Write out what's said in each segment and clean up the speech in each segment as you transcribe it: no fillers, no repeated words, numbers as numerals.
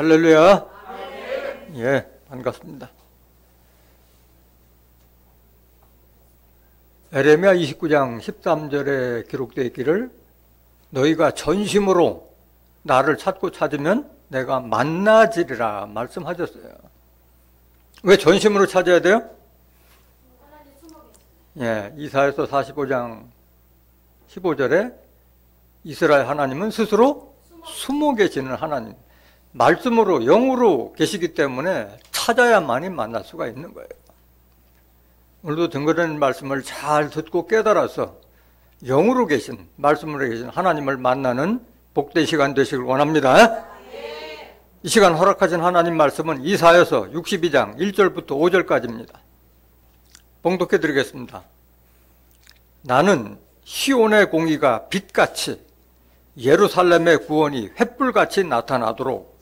할렐루야. 예, 반갑습니다. 에레미야 29장 13절에 기록되어 있기를 너희가 전심으로 나를 찾고 찾으면 내가 만나지리라 말씀하셨어요. 왜 전심으로 찾아야 돼요? 예, 이사야서 45장 15절에 이스라엘 하나님은 스스로 숨어 계시는 하나님, 말씀으로 영으로 계시기 때문에 찾아야만이 만날 수가 있는 거예요. 오늘도 등거리는 말씀을 잘 듣고 깨달아서 영으로 계신, 말씀으로 계신 하나님을 만나는 복된 시간 되시길 원합니다. 이 시간 허락하신 하나님 말씀은 이사야서 62장 1절부터 5절까지입니다. 봉독해 드리겠습니다. 나는 시온의 공의가 빛같이 예루살렘의 구원이 횃불같이 나타나도록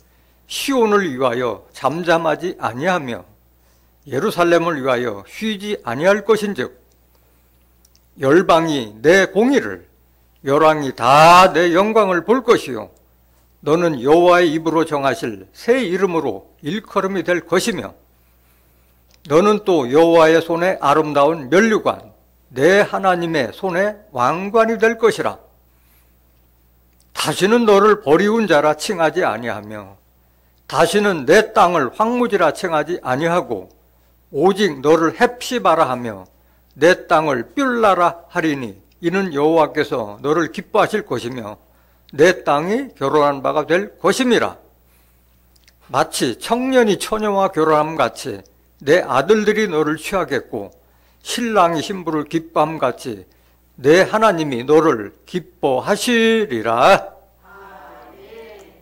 시온을 위하여 잠잠하지 아니하며 예루살렘을 위하여 쉬지 아니할 것인즉 열방이 내 공의를 열왕이 다 내 영광을 볼 것이요 너는 여호와의 입으로 정하실 새 이름으로 일컬음이 될 것이며 너는 또 여호와의 손에 아름다운 면류관 내 하나님의 손에 왕관이 될 것이라. 다시는 너를 버리운 자라 칭하지 아니하며 다시는 내 땅을 황무지라 칭하지 아니하고 오직 너를 헵시바라 하며 내 땅을 뷸라라 하리니 이는 여호와께서 너를 기뻐하실 것이며 내 땅이 결혼한 바가 될 것임이라. 마치 청년이 처녀와 결혼함 같이 내 아들들이 너를 취하겠고 신랑이 신부를 기뻐함 같이 내 하나님이 너를 기뻐하시리라.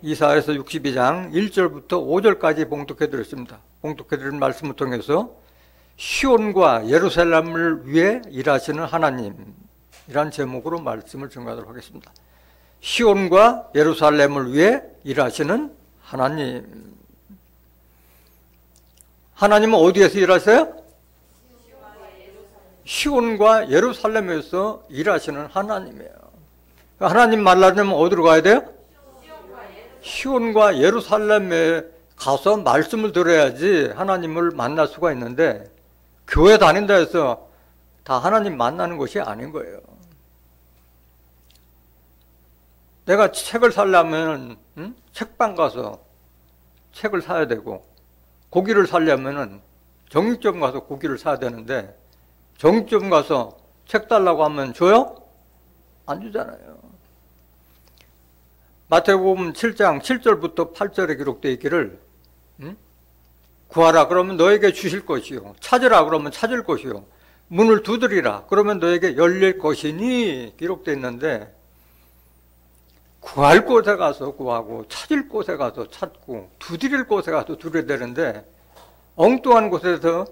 이사야서 62장 1절부터 5절까지 봉독해 드렸습니다. 봉독해 드린 말씀을 통해서 시온과 예루살렘을 위해 일하시는 하나님이란 제목으로 말씀을 전가하도록 하겠습니다. 시온과 예루살렘을 위해 일하시는 하나님. 하나님은 어디에서 일하세요? 시온과 예루살렘에서 일하시는 하나님이에요. 하나님 만나려면 어디로 가야 돼요? 시온과 예루살렘에 가서 말씀을 들어야지 하나님을 만날 수가 있는데 교회 다닌다 해서 다 하나님 만나는 것이 아닌 거예요. 내가 책을 사려면 책방 가서 책을 사야 되고 고기를 사려면 정육점 가서 고기를 사야 되는데 정육점 가서 책 달라고 하면 줘요? 안 주잖아요. 마태복음 7장 7절부터 8절에 기록되어 있기를 구하라 그러면 너에게 주실 것이요 찾으라 그러면 찾을 것이요 문을 두드리라 그러면 너에게 열릴 것이니 기록되어 있는데 구할 곳에 가서 구하고 찾을 곳에 가서 찾고 두드릴 곳에 가서 두드려야 되는데 엉뚱한 곳에서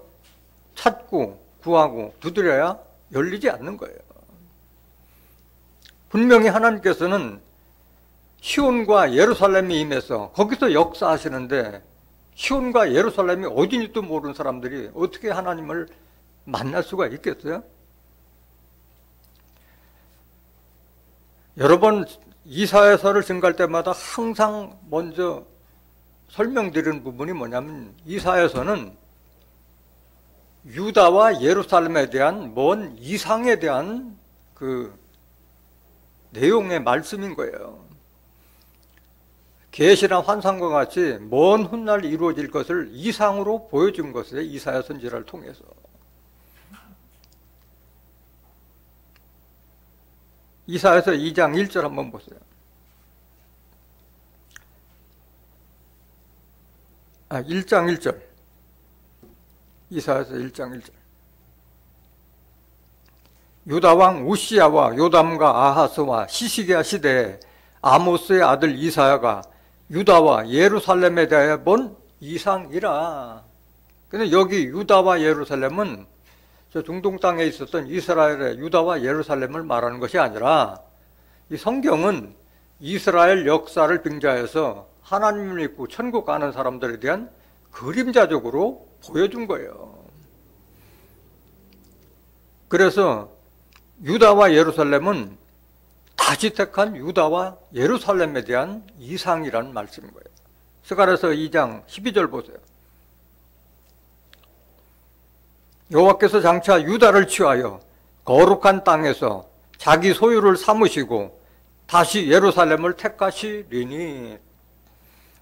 찾고 구하고 두드려야 열리지 않는 거예요. 분명히 하나님께서는 시온과 예루살렘이 임해서 거기서 역사하시는데 시온과 예루살렘이 어딘지도 모르는 사람들이 어떻게 하나님을 만날 수가 있겠어요? 여러 번 이사야서를 증거할 때마다 항상 먼저 설명드리는 부분이 뭐냐면 이사야서는 유다와 예루살렘에 대한 먼 이상에 대한 그 내용의 말씀인 거예요. 계시나 환상과 같이 먼 훗날 이루어질 것을 이상으로 보여준 것이에요. 이사야 선지자를 통해서. 이사야서 2장 1절 한번 보세요. 1장 1절. 이사야서 1장 1절. 유다왕 우시야와 요담과 아하스와 시시기야 시대에 아모스의 아들 이사야가 유다와 예루살렘에 대해 본 이상이라. 근데 여기 유다와 예루살렘은 저 중동 땅에 있었던 이스라엘의 유다와 예루살렘을 말하는 것이 아니라 이 성경은 이스라엘 역사를 빙자해서 하나님을 믿고 천국 가는 사람들에 대한 그림자적으로 보여준 거예요. 그래서 유다와 예루살렘은 다시 택한 유다와 예루살렘에 대한 이상이라는 말씀인 거예요. 스가랴서 2장 12절 보세요. 여호와께서 장차 유다를 취하여 거룩한 땅에서 자기 소유를 삼으시고 다시 예루살렘을 택하시리니,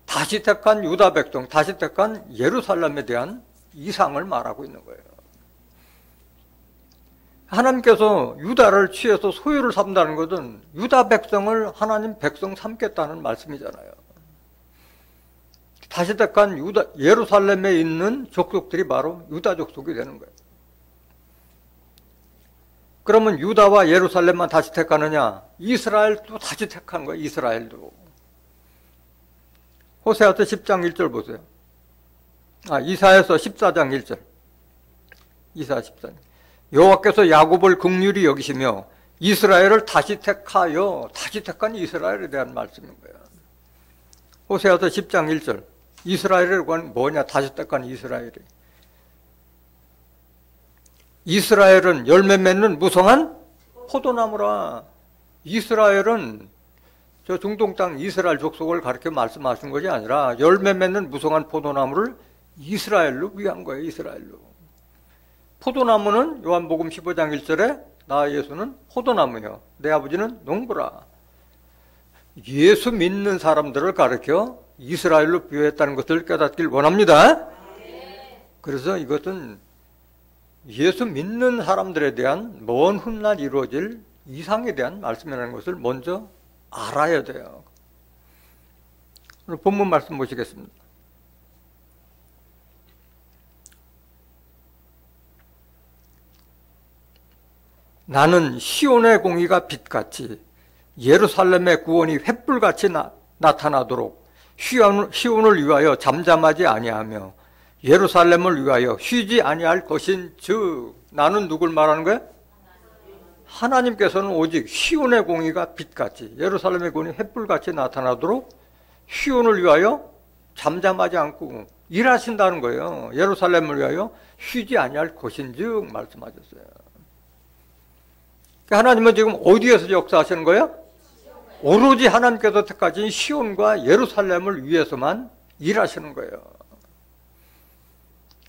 다시 택한 유다 백성, 다시 택한 예루살렘에 대한 이상을 말하고 있는 거예요. 하나님께서 유다를 취해서 소유를 삼다는 것은 유다 백성을 하나님 백성 삼겠다는 말씀이잖아요. 다시 택한 예루살렘에 있는 족속들이 바로 유다 족속이 되는 거예요. 그러면 유다와 예루살렘만 다시 택하느냐? 이스라엘도 다시 택한 거예요. 이스라엘도. 호세아서 10장 1절 보세요. 이사야서 14장 1절. 이사야 14장. 여호와께서 야곱을 긍휼히 여기시며 이스라엘을 다시 택하여, 다시 택한 이스라엘에 대한 말씀인 거예요. 호세아서 10장 1절. 이스라엘이 뭐냐? 다시 택한 이스라엘이. 이스라엘은 열매 맺는 무성한 포도나무라. 이스라엘은 저 중동 땅 이스라엘 족속을 가르쳐 말씀하신 것이 아니라 열매 맺는 무성한 포도나무를 이스라엘로 위한 거예요. 이스라엘로. 포도나무는 요한복음 15장 1절에 나 예수는 포도나무요 내 아버지는 농부라. 예수 믿는 사람들을 가르쳐 이스라엘로 비유했다는 것을 깨닫길 원합니다. 그래서 이것은 예수 믿는 사람들에 대한 먼 훗날 이루어질 이상에 대한 말씀이라는 것을 먼저 알아야 돼요. 오늘 본문 말씀 보시겠습니다. 나는 시온의 공의가 빛같이 예루살렘의 구원이 횃불같이 나타나도록 시온을 위하여 잠잠하지 아니하며 예루살렘을 위하여 쉬지 아니할 것인즉, 나는 누굴 말하는 거예요? 하나님께서는 오직 시온의 공의가 빛같이 예루살렘의 구원이 횃불같이 나타나도록 시온을 위하여 잠잠하지 않고 일하신다는 거예요. 예루살렘을 위하여 쉬지 아니할 것인즉 말씀하셨어요. 하나님은 지금 어디에서 역사하시는 거예요? 오로지 하나님께서 택하신 시온과 예루살렘을 위해서만 일하시는 거예요.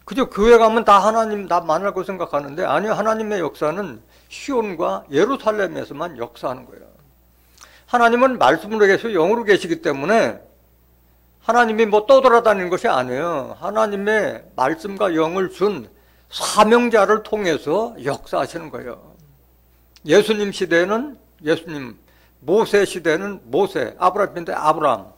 그저 교회 가면 다 하나님 다 만나고 생각하는데 아니요, 하나님의 역사는 시온과 예루살렘에서만 역사하는 거예요. 하나님은 말씀으로 계시고 영으로 계시기 때문에 하나님이 뭐 떠돌아다니는 것이 아니에요. 하나님의 말씀과 영을 준 사명자를 통해서 역사하시는 거예요. 예수님 시대는 예수님, 모세 시대는 모세, 아브라함인데 아브라함.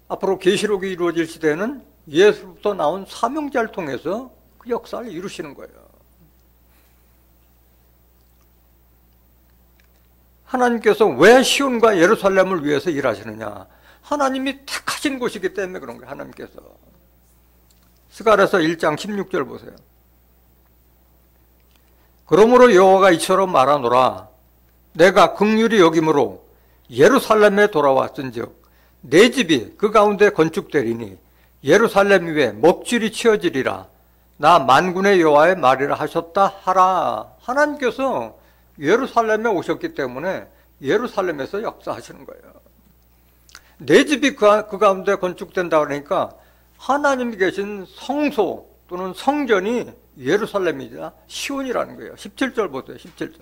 앞으로 계시록이 이루어질 시대는 예수로부터 나온 사명자를 통해서 그 역사를 이루시는 거예요. 하나님께서 왜 시온과 예루살렘을 위해서 일하시느냐? 하나님이 택하신 곳이기 때문에 그런 거예요. 하나님께서. 스가랴서 1장 16절 보세요. 그러므로 여호와가 이처럼 말하노라. 내가 긍휼히 여김으로 예루살렘에 돌아왔은즉 내 집이 그 가운데 건축되리니 예루살렘 위에 먹줄이 치어지리라. 나 만군의 여호와의 말이라 하셨다 하라. 하나님께서 예루살렘에 오셨기 때문에 예루살렘에서 역사하시는 거예요. 내 집이 그 가운데 건축된다 그러니까 하나님이 계신 성소 또는 성전이 예루살렘이자 시온이라는 거예요. 17절 보세요. 17절.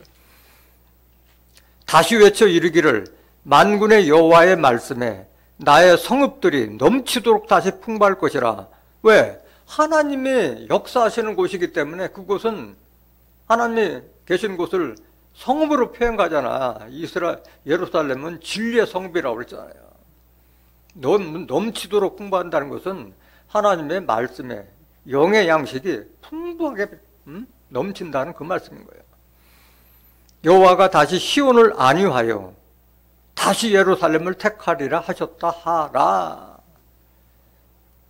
다시 외쳐 이르기를 만군의 여호와의 말씀에 나의 성읍들이 넘치도록 다시 풍부할 것이라. 왜? 하나님이 역사하시는 곳이기 때문에 그곳은 하나님이 계신 곳을 성읍으로 표현하잖아. 예루살렘은 진리의 성읍이라고 그랬잖아요. 넘치도록 풍부한다는 것은 하나님의 말씀에 영의 양식이 풍부하게 넘친다는 그 말씀인 거예요. 여호와가 다시 시온을 안위하여 다시 예루살렘을 택하리라 하셨다 하라.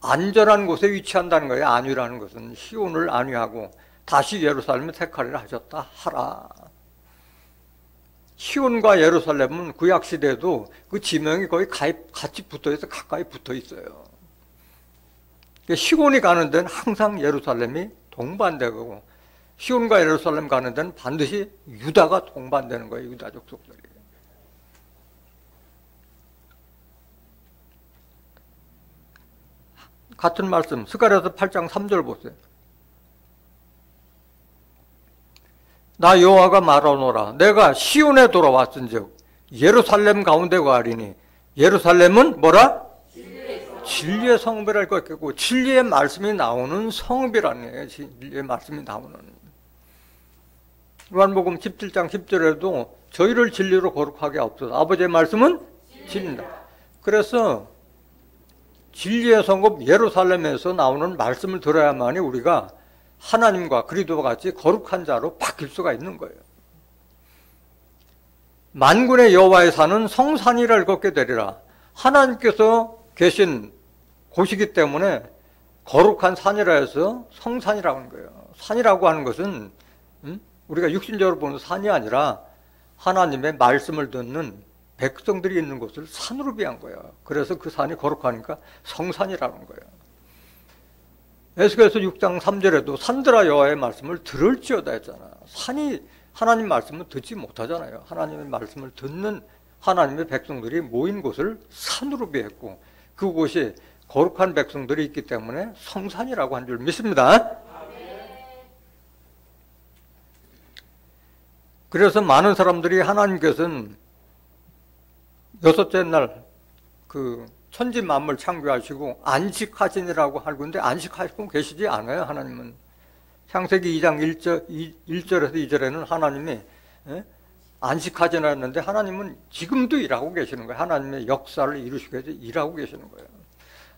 안전한 곳에 위치한다는 거예요. 안위라는 것은 시온을 안위하고 다시 예루살렘을 택하리라 하셨다 하라. 시온과 예루살렘은 구약시대에도 그 지명이 거의 같이 붙어있어요. 가까이 붙어있어요. 시온이 가는 데는 항상 예루살렘이 동반되고 시온과 예루살렘 가는 데는 반드시 유다가 동반되는 거예요. 유다 족속들이. 같은 말씀 스가랴서 8장 3절 보세요. 나 여호와가 말하노라. 내가 시온에 돌아왔은즉 예루살렘 가운데 거하리니. 예루살렘은 뭐라? 진리의 성읍이랄 것 같고, 진리의 말씀이 나오는 성읍이라네. 진리의 말씀이 나오는. 요한복음 17장 10절에도 저희를 진리로 거룩하게 하옵소서. 아버지의 말씀은 진리다. 그래서 진리의 성읍 예루살렘에서 나오는 말씀을 들어야만이 우리가 하나님과 그리스도와 같이 거룩한 자로 바뀔 수가 있는 거예요. 만군의 여호와의 산은 성산이라 걷게 되리라. 하나님께서 계신 곳이기 때문에 거룩한 산이라 해서 성산이라고 하는 거예요. 산이라고 하는 것은 우리가 육신적으로 보는 산이 아니라 하나님의 말씀을 듣는 백성들이 있는 곳을 산으로 비한 거예요. 그래서 그 산이 거룩하니까 성산이라는 거예요. 에스겔서 6장 3절에도 산들아 여호와의 말씀을 들을지어다 했잖아. 산이 하나님 말씀을 듣지 못하잖아요. 하나님의 말씀을 듣는 하나님의 백성들이 모인 곳을 산으로 비했고, 그곳이 거룩한 백성들이 있기 때문에 성산이라고 한 줄 믿습니다. 그래서 많은 사람들이 하나님께서는 여섯째 날 그 천지 만물 창조하시고 안식하시니라고 하고 있는데 안식하시고 계시지 않아요. 하나님은 창세기 2장 1절에서 2절에는 하나님이 안식하지는 않는데 하나님은 지금도 일하고 계시는 거예요. 하나님의 역사를 이루시기 위해서 일하고 계시는 거예요.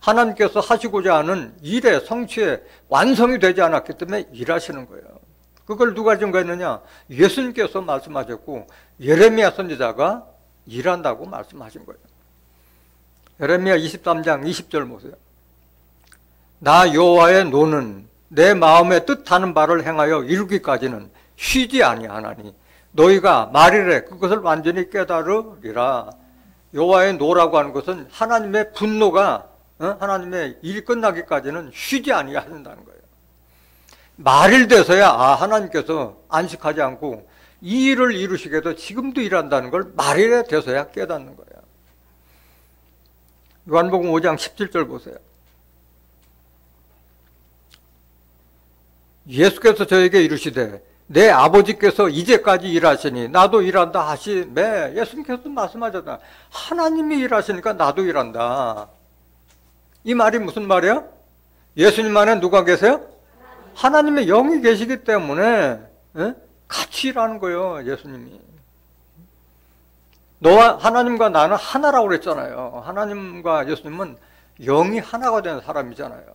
하나님께서 하시고자 하는 일의 성취에 완성이 되지 않았기 때문에 일하시는 거예요. 그걸 누가 증거했느냐? 예수님께서 말씀하셨고 예레미야 선지자가 일한다고 말씀하신 거예요. 예레미야 23장 20절 보세요. 나 여호와의 노는 내 마음에 뜻하는 바를 행하여 이루기까지는 쉬지 아니하나니 너희가 말이래 그것을 완전히 깨달으리라. 여호와의 노라고 하는 것은 하나님의 분노가 하나님의 일이 끝나기까지는 쉬지 아니하신다는 거예요. 말일 돼서야 하나님께서 안식하지 않고 이 일을 이루시게 해도 지금도 일한다는 걸 말일에 돼서야 깨닫는 거예요. 요한복음 5장 17절 보세요. 예수께서 저에게 이르시되 내 아버지께서 이제까지 일하시니 나도 일한다 하시매. 예수님께서 말씀하셨다. 하나님이 일하시니까 나도 일한다. 이 말이 무슨 말이야? 예수님 안에 누가 계세요? 하나님의 영이 계시기 때문에 같이 일하는 거예요. 예수님이. 너와 하나님과 나는 하나라고 그랬잖아요. 하나님과 예수님은 영이 하나가 된 사람이잖아요.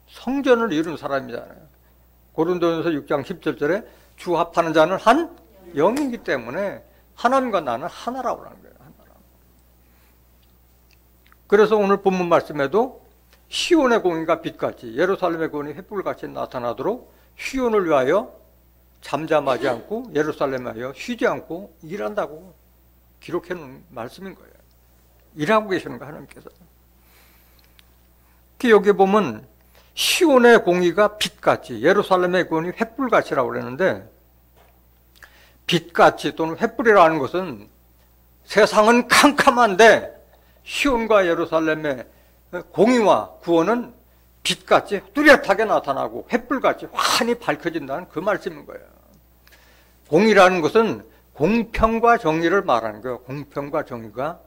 성전을 이룬 사람이잖아요. 고린도전서 6장 17절에 주 합하는 자는 한 영이기 때문에 하나님과 나는 하나라고 하는 거예요. 하나라고. 그래서 오늘 본문 말씀에도 시온의 공의가 빛같이 예루살렘의 공의 횃불같이 나타나도록 시온을 위하여 잠잠하지 않고 예루살렘을 위하여 쉬지 않고 일한다고 기록해 놓은 말씀인 거예요. 일하고 계시는 거예요. 하나님께서. 여기 보면 시온의 공의가 빛같이 예루살렘의 공의 횃불같이라고 그랬는데, 빛같이 또는 횃불이라는 것은 세상은 캄캄한데 시온과 예루살렘의 공의와 구원은 빛같이 뚜렷하게 나타나고 횃불같이 환히 밝혀진다는 그 말씀인 거예요. 공의라는 것은 공평과 정의를 말하는 거예요. 공평과 정의가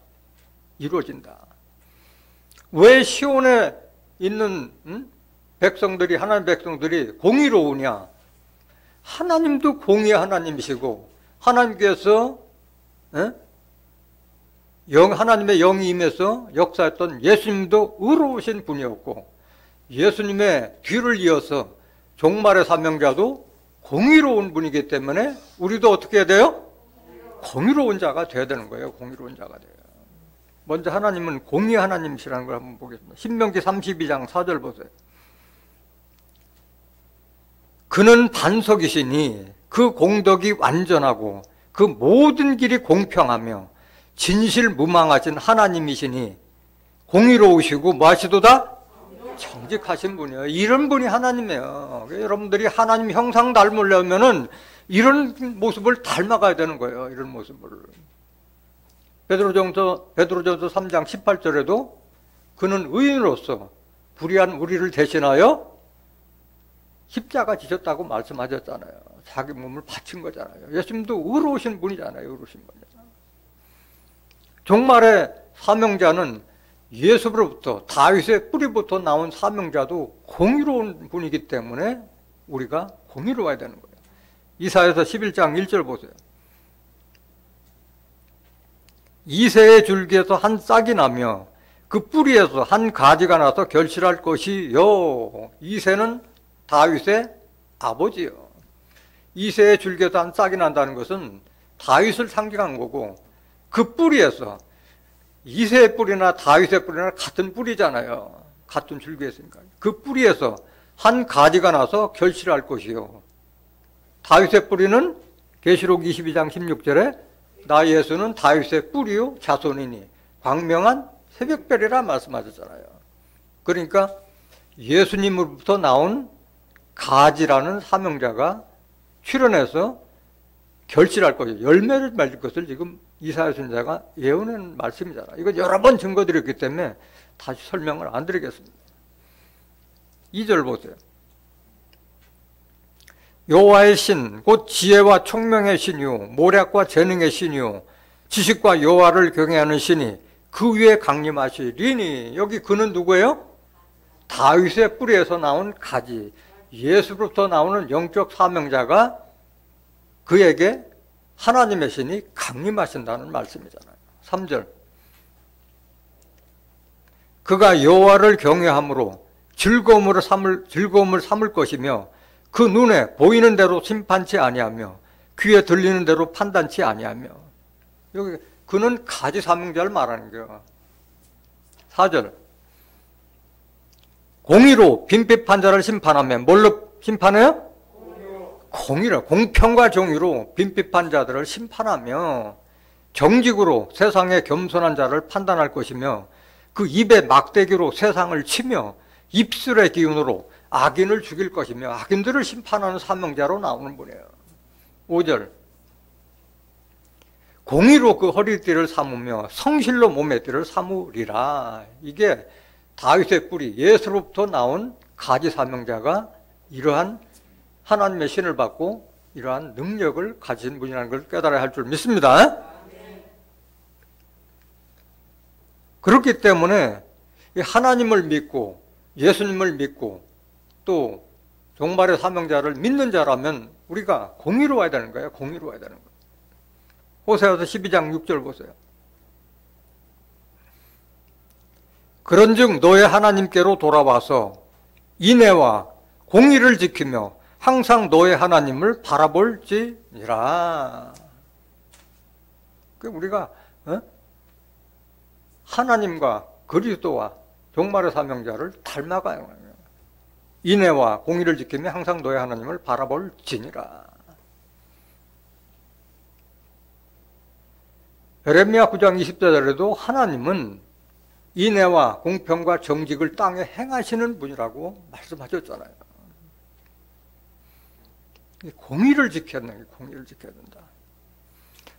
이루어진다. 왜 시온에 있는 백성들이, 하나님 백성들이 공의로우냐? 하나님도 공의의 하나님이시고 하나님께서 하나님의 영이 임해서 역사했던 예수님도 의로우신 분이었고, 예수님의 뒤를 이어서 종말의 사명자도 공의로운 분이기 때문에 우리도 어떻게 해야 돼요? 공의로운 자가 돼야 되는 거예요. 공의로운 자가 돼요. 먼저 하나님은 공의 하나님이시라는 걸 한번 보겠습니다. 신명기 32장 4절 보세요. 그는 반석이시니 그 공덕이 완전하고 그 모든 길이 공평하며 진실무망하신 하나님이시니 공의로우시고 무엇이도다? 정직하신 분이에요. 이런 분이 하나님이에요. 여러분들이 하나님 형상 닮으려면은 이런 모습을 닮아가야 되는 거예요. 이런 모습을. 베드로전서 3장 18절에도 그는 의인으로서 불의한 우리를 대신하여 십자가 지셨다고 말씀하셨잖아요. 자기 몸을 바친 거잖아요. 예수님도 의로우신 분이잖아요. 의로우신 분이잖아요. 종말의 사명자는 예수로부터 다윗의 뿌리부터 나온 사명자도 공의로운 분이기 때문에 우리가 공의로워야 되는 거예요. 이사야서 11장 1절 보세요. 이새의 줄기에서 한 싹이 나며 그 뿌리에서 한 가지가 나서 결실할 것이요. 이새는 다윗의 아버지요. 이새의 줄기에서 한 싹이 난다는 것은 다윗을 상징한 거고, 그 뿌리에서, 이새의 뿌리나 다윗의 뿌리나 같은 뿌리잖아요. 같은 줄기에 있으니까. 그 뿌리에서 한 가지가 나서 결실할 것이요. 다윗의 뿌리는 계시록 22장 16절에 나 예수는 다윗의 뿌리요 자손이니 광명한 새벽별이라 말씀하셨잖아요. 그러니까 예수님으로부터 나온 가지라는 사명자가 출현해서 결실할 것이요. 열매를 맺을 것을 지금 이사야 선지자가 예언한 말씀이잖아요. 이거 여러 번 증거드렸기 때문에 다시 설명을 안 드리겠습니다. 2절 보세요. 여호와의 신, 곧 지혜와 총명의 신이요 모략과 재능의 신이요 지식과 여호와를 경외하는 신이 그 위에 강림하시리니. 여기 그는 누구예요? 다윗의 뿌리에서 나온 가지, 예수로부터 나오는 영적 사명자가 그에게 하나님의 신이 강림하신다는 말씀이잖아요. 3절. 그가 여호와를 경외함으로 즐거움을 삼을 것이며 그 눈에 보이는 대로 심판치 아니하며 귀에 들리는 대로 판단치 아니하며. 여기 그는 가지 사명자를 말하는 거예요. 4절. 공의로 빈핍한 자를 심판하며. 뭘로 심판해요? 공의로, 공평과 정의로 빈핍한 자들을 심판하며 정직으로 세상의 겸손한 자를 판단할 것이며 그 입의 막대기로 세상을 치며 입술의 기운으로 악인을 죽일 것이며 악인들을 심판하는 사명자로 나오는 분이에요. 5절. 공의로 그 허리띠를 삼으며 성실로 몸의 띠를 삼으리라. 이게 다윗의 뿌리 예수로부터 나온 가지 사명자가 이러한 하나님의 신을 받고 이러한 능력을 가진 분이라는 걸 깨달아야 할 줄 믿습니다. 그렇기 때문에 하나님을 믿고 예수님을 믿고 또 종말의 사명자를 믿는 자라면 우리가 공의로워야 되는 거예요. 공의로워야 되는 거예요. 호세아서 12장 6절 보세요. 그런즉 너의 하나님께로 돌아와서 인애와 공의를 지키며 항상 너의 하나님을 바라볼지니라. 우리가 하나님과 그리스도와 종말의 사명자를 닮아가야 해요. 인애와 공의를 지키며 항상 너의 하나님을 바라볼지니라. 에레미야 9장 20절에도 하나님은 인애와 공평과 정직을 땅에 행하시는 분이라고 말씀하셨잖아요. 공의를 지켜야 된다. 공의를 지켜야 된다.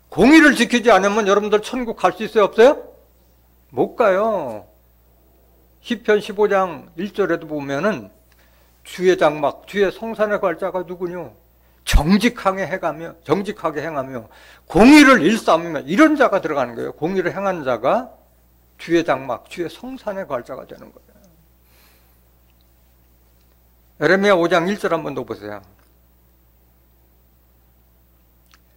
공의를 지키지 않으면 여러분들 천국 갈 수 있어요? 없어요? 못 가요. 시편 15장 1절에도 보면은 주의 장막, 주의 성산의 관자가 누구뇨? 정직하게 행하며 공의를 일삼으며 이런 자가 들어가는 거예요. 공의를 행하는 자가 주의 장막, 주의 성산의 관자가 되는 거예요. 에레미야 5장 1절 한번 더 보세요.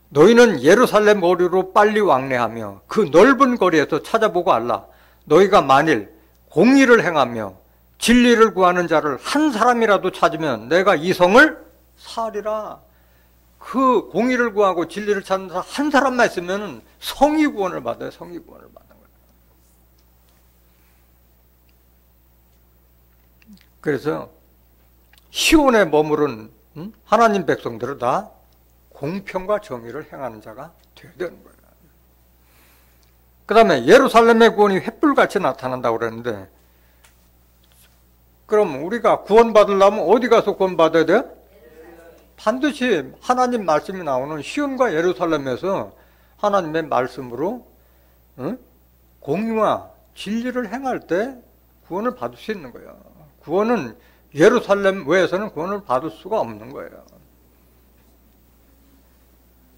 너희는 예루살렘 거리로 빨리 왕래하며 그 넓은 거리에서 찾아보고 알라. 너희가 만일 공의를 행하며 진리를 구하는 자를 한 사람이라도 찾으면 내가 이 성을 사리라. 그 공의를 구하고 진리를 찾는 한 사람만 있으면 성이 구원을 받아요. 성이 구원을 받는 거예요. 그래서 시온에 머무른 하나님 백성들은 다 공평과 정의를 행하는 자가 되어야 되는 거예요. 그 다음에 예루살렘의 구원이 횃불같이 나타난다고 그랬는데, 그럼 우리가 구원받으려면 어디 가서 구원받아야 돼요? 반드시 하나님 말씀이 나오는 시온과 예루살렘에서 하나님의 말씀으로 공의와 진리를 행할 때 구원을 받을 수 있는 거예요. 구원은 예루살렘 외에서는 구원을 받을 수가 없는 거예요.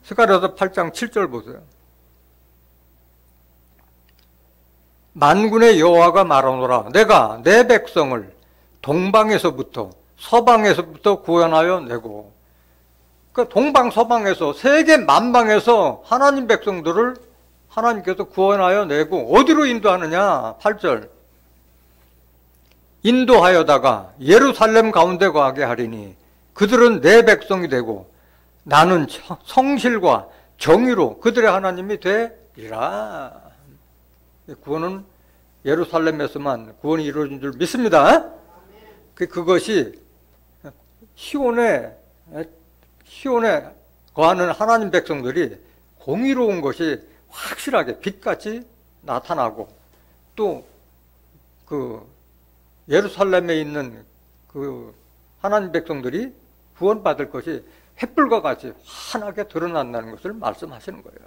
스가랴서 8장 7절 보세요. 만군의 여호와가 말하노라. 내가 내 백성을 동방에서부터 서방에서부터 구원하여 내고, 그러니까 동방 서방에서 세계 만방에서 하나님 백성들을 하나님께서 구원하여 내고 어디로 인도하느냐? 8절. 인도하여다가 예루살렘 가운데 거하게 하리니 그들은 내 백성이 되고 나는 성실과 정의로 그들의 하나님이 되리라. 구원은 예루살렘에서만 구원이 이루어진 줄 믿습니다. 그것이 시온에 거하는 하나님 백성들이 공의로운 것이 확실하게 빛같이 나타나고, 또 그 예루살렘에 있는 그 하나님 백성들이 구원받을 것이 횃불과 같이 환하게 드러난다는 것을 말씀하시는 거예요.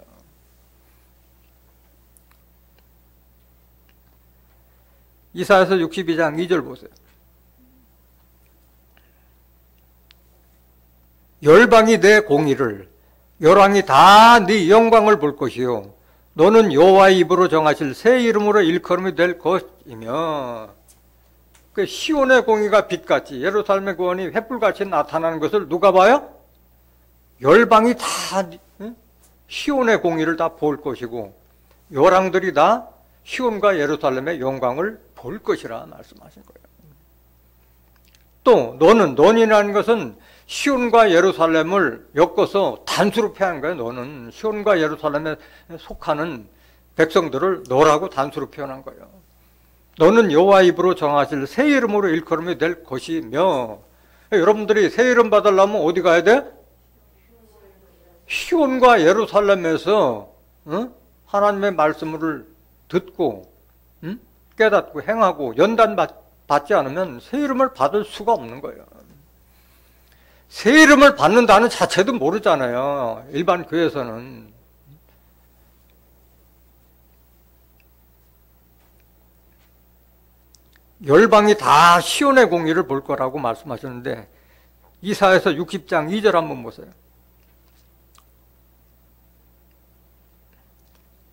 이사야서 62장 2절 보세요. 열방이 내 공의를, 열왕이 다 네 영광을 볼 것이요 너는 여호와의 입으로 정하실 새 이름으로 일컬음이 될 것이며, 그 시온의 공의가 빛같이 예루살렘의 구원이 횃불같이 나타나는 것을 누가 봐요? 열방이 다 시온의 공의를 다 볼 것이고 열왕들이 다 시온과 예루살렘의 영광을 볼 것이라 말씀하신 거예요. 또 너는이라는 것은 시온과 예루살렘을 엮어서 단수로 표현한 거예요. 너는 시온과 예루살렘에 속하는 백성들을 너라고 단수로 표현한 거예요. 너는 여호와 입으로 정하실 새 이름으로 일컬음이 될 것이며, 여러분들이 새 이름 받으려면 어디 가야 돼? 시온과 예루살렘에서 하나님의 말씀을 듣고 깨닫고 행하고 연단 받지 않으면 새 이름을 받을 수가 없는 거예요. 새 이름을 받는다는 자체도 모르잖아요, 일반 교회에서는. 열방이 다 시온의 공의를 볼 거라고 말씀하셨는데, 이사야서 60장 2절 한번 보세요.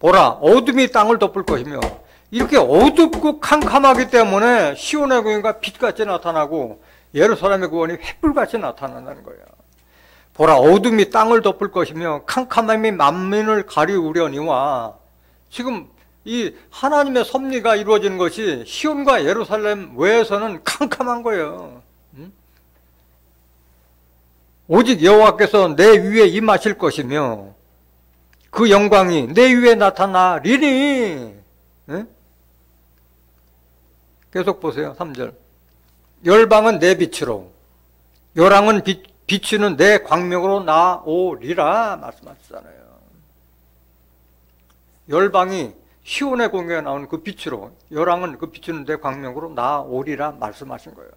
보라, 어둠이 땅을 덮을 것이며, 이렇게 어둡고 캄캄하기 때문에 시온의 공의가 빛같이 나타나고 예루살렘의 구원이 횃불같이 나타난다는 거예요. 보라, 어둠이 땅을 덮을 것이며 캄캄함이 만민을 가리우려니와, 지금 이 하나님의 섭리가 이루어지는 것이 시온과 예루살렘 외에서는 캄캄한 거예요. 오직 여호와께서 내 위에 임하실 것이며 그 영광이 내 위에 나타나리니. 계속 보세요. 3절. 열방은 내 빛으로, 열왕은 비추는 내 광명으로 나오리라 말씀하셨잖아요. 열방이 시온의 공의가 나오는 그 빛으로, 열왕은 그 비추는 내 광명으로 나오리라 말씀하신 거예요.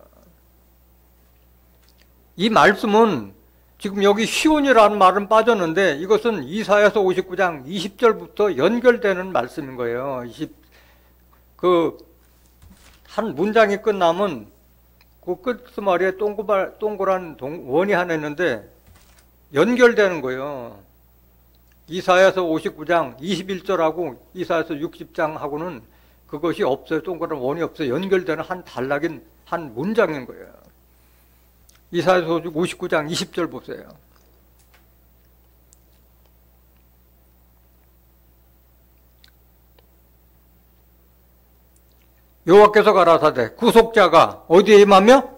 이 말씀은 지금 여기 시온이라는 말은 빠졌는데 이것은 이사야서 59장 20절부터 연결되는 말씀인 거예요. 한 문장이 끝나면 그 끝머리에 동그란 원이 하나 있는데 연결되는 거예요. 이사야서 59장 21절하고 이사야서 60장하고는 그것이 없어요. 동그란 원이 없어요. 연결되는 한 단락인 한 문장인 거예요. 이사야서 59장 20절 보세요. 여호와께서 가라사대 구속자가 어디에 임하며?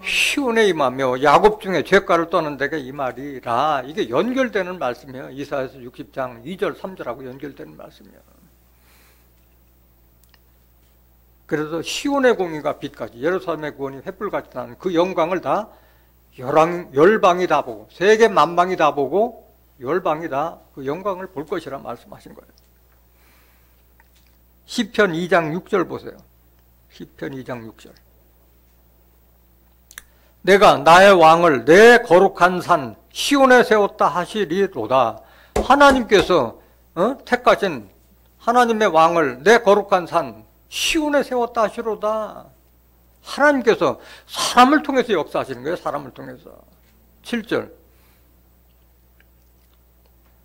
시온에 임하며 야곱 중에 죄가를 떠는 데가 이 말이라. 이게 연결되는 말씀이에요. 이사야서 60장 2절 3절하고 연결되는 말씀이에요. 그래서 시온의 공의가 빛까지, 예루살렘의 구원이 횃불같이 나는 그 영광을 다 열방이 다 보고, 세계 만방이 다 보고 열방이 다 그 영광을 볼 것이라 말씀하신 거예요. 시편 2장 6절 보세요. 시편 2장 6절. 내가 나의 왕을 내 거룩한 산 시온에 세웠다 하시리로다. 하나님께서 택하신 하나님의 왕을 내 거룩한 산 시온에 세웠다 하시로다. 하나님께서 사람을 통해서 역사하시는 거예요. 사람을 통해서. 7절.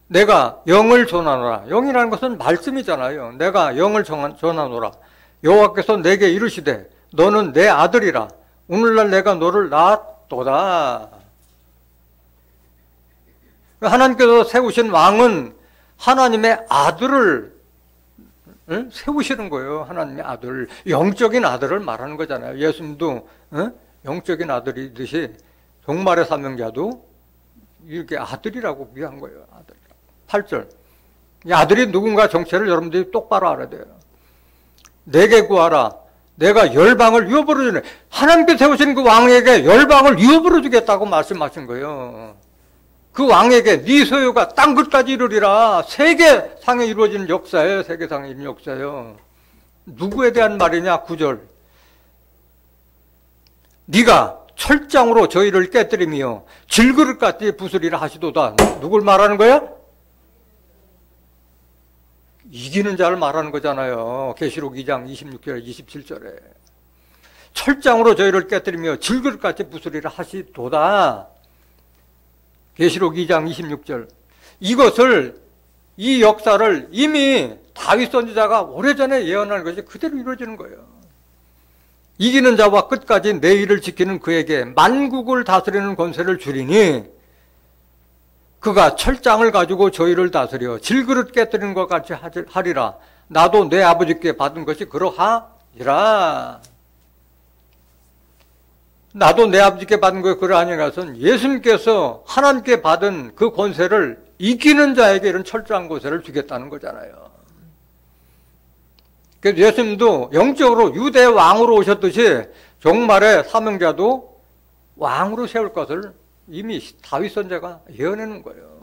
내가 영을 전하노라. 영이라는 것은 말씀이잖아요. 내가 영을 전하노라. 여호와께서 내게 이르시되 너는 내 아들이라. 오늘날 내가 너를 낳았도다. 하나님께서 세우신 왕은 하나님의 아들을 세우시는 거예요. 하나님의 아들. 영적인 아들을 말하는 거잖아요. 예수님도 영적인 아들이듯이 종말의 사명자도 이렇게 아들이라고 위한 거예요. 아들. 8절. 이 아들이 누군가 정체를 여러분들이 똑바로 알아야 돼요. 내게 구하라. 내가 열방을 유업으로 주네. 하나님께 세우신 그 왕에게 열방을 유업으로 주겠다고 말씀하신 거예요. 그 왕에게 네 소유가 땅 끝까지 이르리라. 세계상에 이루어지는 역사예요. 세계상에 이루어지는 역사예요. 누구에 대한 말이냐? 9절. 네가 철장으로 저희를 깨뜨리며 질그릇같이 부수리라 하시도다. 누굴 말하는 거야? 이기는 자를 말하는 거잖아요. 계시록 2장 26절 27절에 철장으로 저희를 깨뜨리며 질그릇같이 부수리라 하시도다. 계시록 2장 26절. 이것을, 이 역사를 이미 다윗 선지자가 오래전에 예언한 것이 그대로 이루어지는 거예요. 이기는 자와 끝까지 내 일을 지키는 그에게 만국을 다스리는 권세를 주리니 그가 철장을 가지고 저희를 다스려 질그릇 깨뜨리는 것 같이 하리라. 나도 내 아버지께 받은 것이 그러하리라. 나도 내 아버지께 받은 것이 그러하니라 것은 예수님께서 하나님께 받은 그 권세를 이기는 자에게 이런 철저한 권세를 주겠다는 거잖아요. 그래서 예수님도 영적으로 유대 왕으로 오셨듯이 종말의 사명자도 왕으로 세울 것을 이미 다윗 선지자가 예언해놓은 거예요.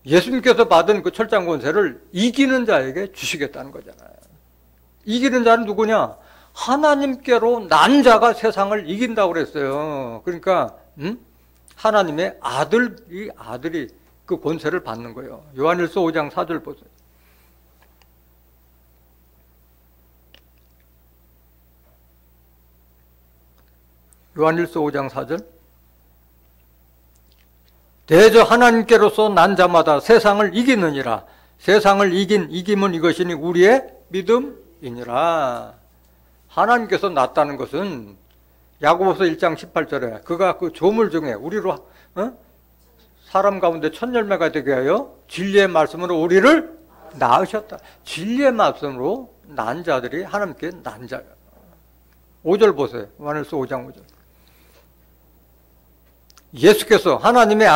예수님께서 받은 그 철저한 권세를 이기는 자에게 주시겠다는 거잖아요. 이기는 자는 누구냐? 하나님께로 난 자가 세상을 이긴다고 그랬어요. 그러니까 하나님의 아들이 그 권세를 받는 거예요. 요한일서 5장 4절 보세요. 요한일서 5장 4절. 대저 하나님께로서 난 자마다 세상을 이기느니라. 세상을 이김은 이것이니 우리의 믿음이니라. 하나님께서 낳았다는 것은 야고보서 1장 18절에 그가 그 조물 중에 우리로 사람 가운데 첫 열매가 되게 하여 진리의 말씀으로 우리를 낳으셨다. 진리의 말씀으로 난 자들이 하나님께 난 자예요. 5절 보세요. 요한일서 5장 5절. 예수께서 하나님의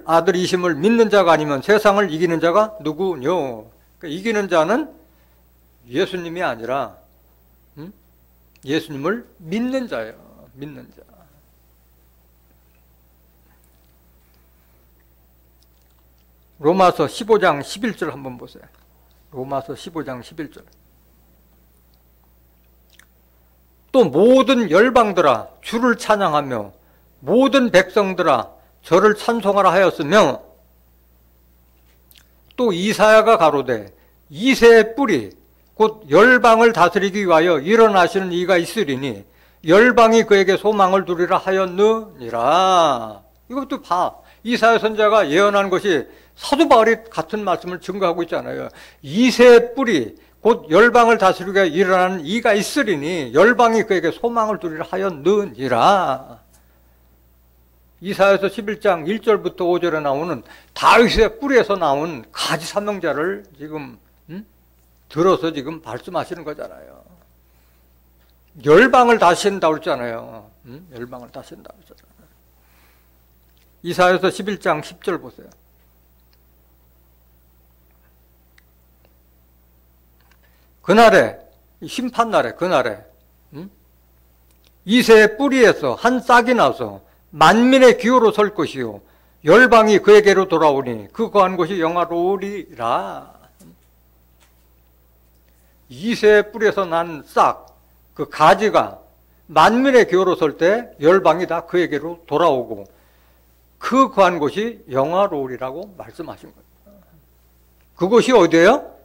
아들이심을 믿는 자가 아니면 세상을 이기는 자가 누구뇨? 그러니까 이기는 자는 예수님이 아니라 예수님을 믿는 자예요. 믿는 자. 로마서 15장 11절 한번 보세요. 로마서 15장 11절. 또 모든 열방들아 주를 찬양하며 모든 백성들아 저를 찬송하라 하였으며 또 이사야가 가로되 이새의 뿌리 곧 열방을 다스리기 위하여 일어나시는 이가 있으리니 열방이 그에게 소망을 두리라 하였느니라. 이것도 봐. 이사야 선지자가 예언한 것이 사도 바울이 같은 말씀을 증거하고 있잖아요. 이새의 뿌리 곧 열방을 다스리기 위하여 일어나는 이가 있으리니 열방이 그에게 소망을 두리라 하였느니라. 이사야서 11장 1절부터 5절에 나오는 다윗의 뿌리에서 나온 가지 사명자를 지금 들어서 지금 말씀하시는 거잖아요. 열방을 다스린다고 그랬잖아요. 열방을 다스린다고 그랬잖아요. 이사야서 11장 10절 보세요. 그날에 심판날에 그날에 이새의 뿌리에서 한 싹이 나서 만민의 기호로 설 것이요 열방이 그에게로 돌아오니 그 거한 곳이 영화로우리라. 이새의 뿌리에서 난 싹, 그 가지가 만민의 기호로 설 때 열방이 다 그에게로 돌아오고 그 거한 곳이 영화로우리라고 말씀하신 거예요. 그곳이 어디예요?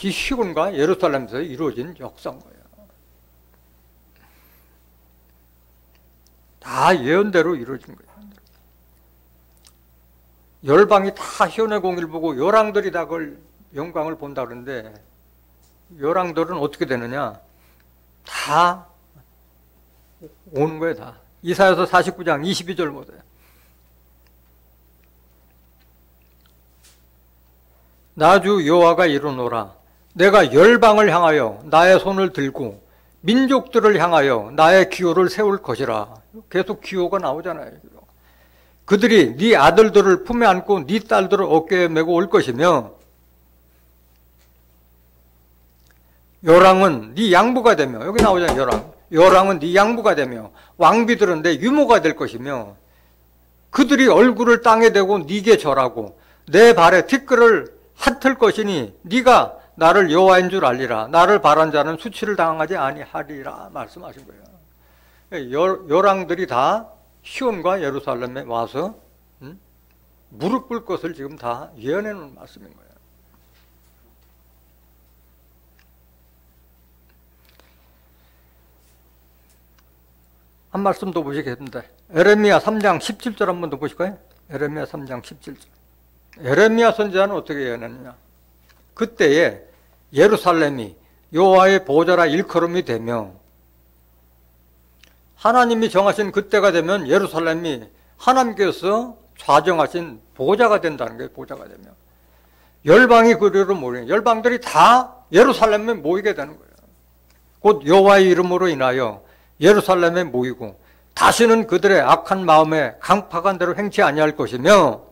이 시온과 예루살렘에서 이루어진 역사인 거예요. 다 예언대로 이루어진 거예요. 열방이 다 현의 공의를 보고 열왕들이 다 그걸 영광을 본다 그러는데 열왕들은 어떻게 되느냐? 다 오는 거예요, 다. 이사야서 49장 22절 보세요. 나주 여호와가 이르노라. 내가 열방을 향하여 나의 손을 들고 민족들을 향하여 나의 기호를 세울 것이라. 계속 기호가 나오잖아요. 그들이 네 아들들을 품에 안고 네 딸들을 어깨에 메고 올 것이며 요랑은 네 양부가 되며, 여기 나오잖아요. 요랑은 네 양부가 되며 왕비들은 내 유모가 될 것이며 그들이 얼굴을 땅에 대고 네게 절하고 내 발에 티끌을 핫을 것이니 네가 나를 여호와인 줄 알리라. 나를 바란 자는 수치를 당하지 아니하리라 말씀하신 거예요. 요랑들이 다 시온과 예루살렘에 와서 무릎 꿇을 것을 지금 다 예언해 놓은 말씀인 거예요. 한 말씀 더 보시겠습니다. 에레미야 3장 17절 한 번 더 보실까요? 에레미야 3장 17절. 에레미야 선지자는 어떻게 예언했느냐? 그때에 예루살렘이 여호와의 보좌라 일컬음이 되며 하나님이 정하신 그때가 되면 예루살렘이 하나님께서 좌정하신 보좌가 된다는 거예요. 보좌가 되면 열방이 그리로 모이는, 열방들이 다 예루살렘에 모이게 되는 거예요. 곧 여호와의 이름으로 인하여 예루살렘에 모이고 다시는 그들의 악한 마음에 강팍한 대로 행치 아니할 것이며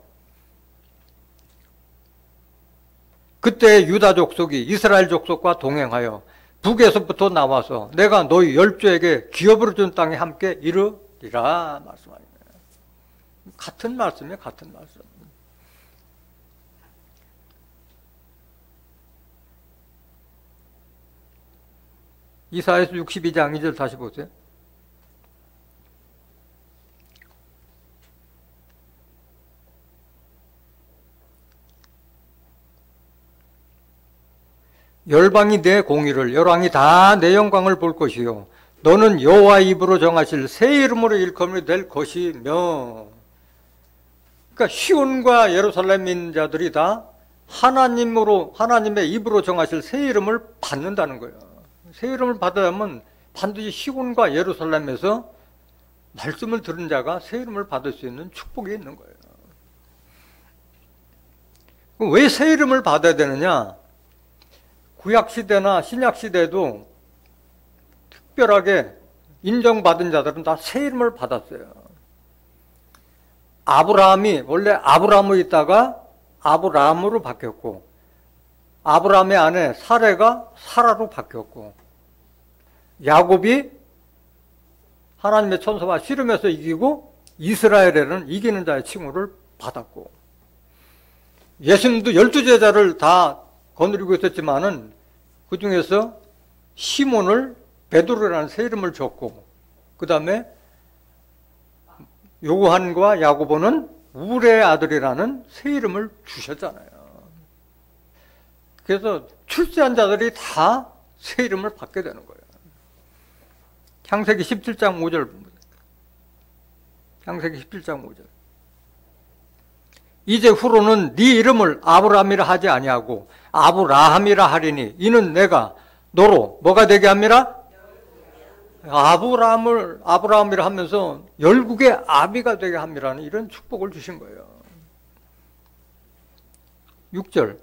그때 유다 족속이 이스라엘 족속과 동행하여 북에서부터 나와서 내가 너희 열조에게 기업으로 준 땅에 함께 이르리라 말씀하는 거예요. 같은 말씀이에요. 같은 말씀. 이사야서 62장 2절 다시 보세요. 열방이 내 공의를, 열왕이 다 내 영광을 볼 것이요 너는 여호와 입으로 정하실 새 이름으로 일컬음이 될 것이며. 그러니까 시온과 예루살렘 인자들이 다 하나님의 입으로 정하실 새 이름을 받는다는 거예요. 새 이름을 받으려면 반드시 시온과 예루살렘에서 말씀을 들은 자가 새 이름을 받을 수 있는 축복이 있는 거예요. 왜 새 이름을 받아야 되느냐? 구약시대나 신약시대에도 특별하게 인정받은 자들은 다 새 이름을 받았어요. 아브라함이 원래 아브라함으로 있다가 아브라함으로 바뀌었고 아브라함의 아내 사레가 사라로 바뀌었고 야곱이 하나님의 천사와 씨름해서 이기고 이스라엘에는 이기는 자의 칭호를 받았고 예수님도 12제자를 다 거느리고 있었지만은 그 중에서 시몬을 베드로라는 새 이름을 줬고 그 다음에 요한과 야고보는 우레의 아들이라는 새 이름을 주셨잖아요. 그래서 출세한 자들이 다 새 이름을 받게 되는 거예요. 창세기 17장 5절 창세기 17장 5절 이제 후로는 네 이름을 아브라함이라 하지 아니하고 아브라함이라 하리니 이는 내가 너로 뭐가 되게 함이라? 아브라함이라 하면서 열국의 아비가 되게 함이라는 이런 축복을 주신 거예요. 6절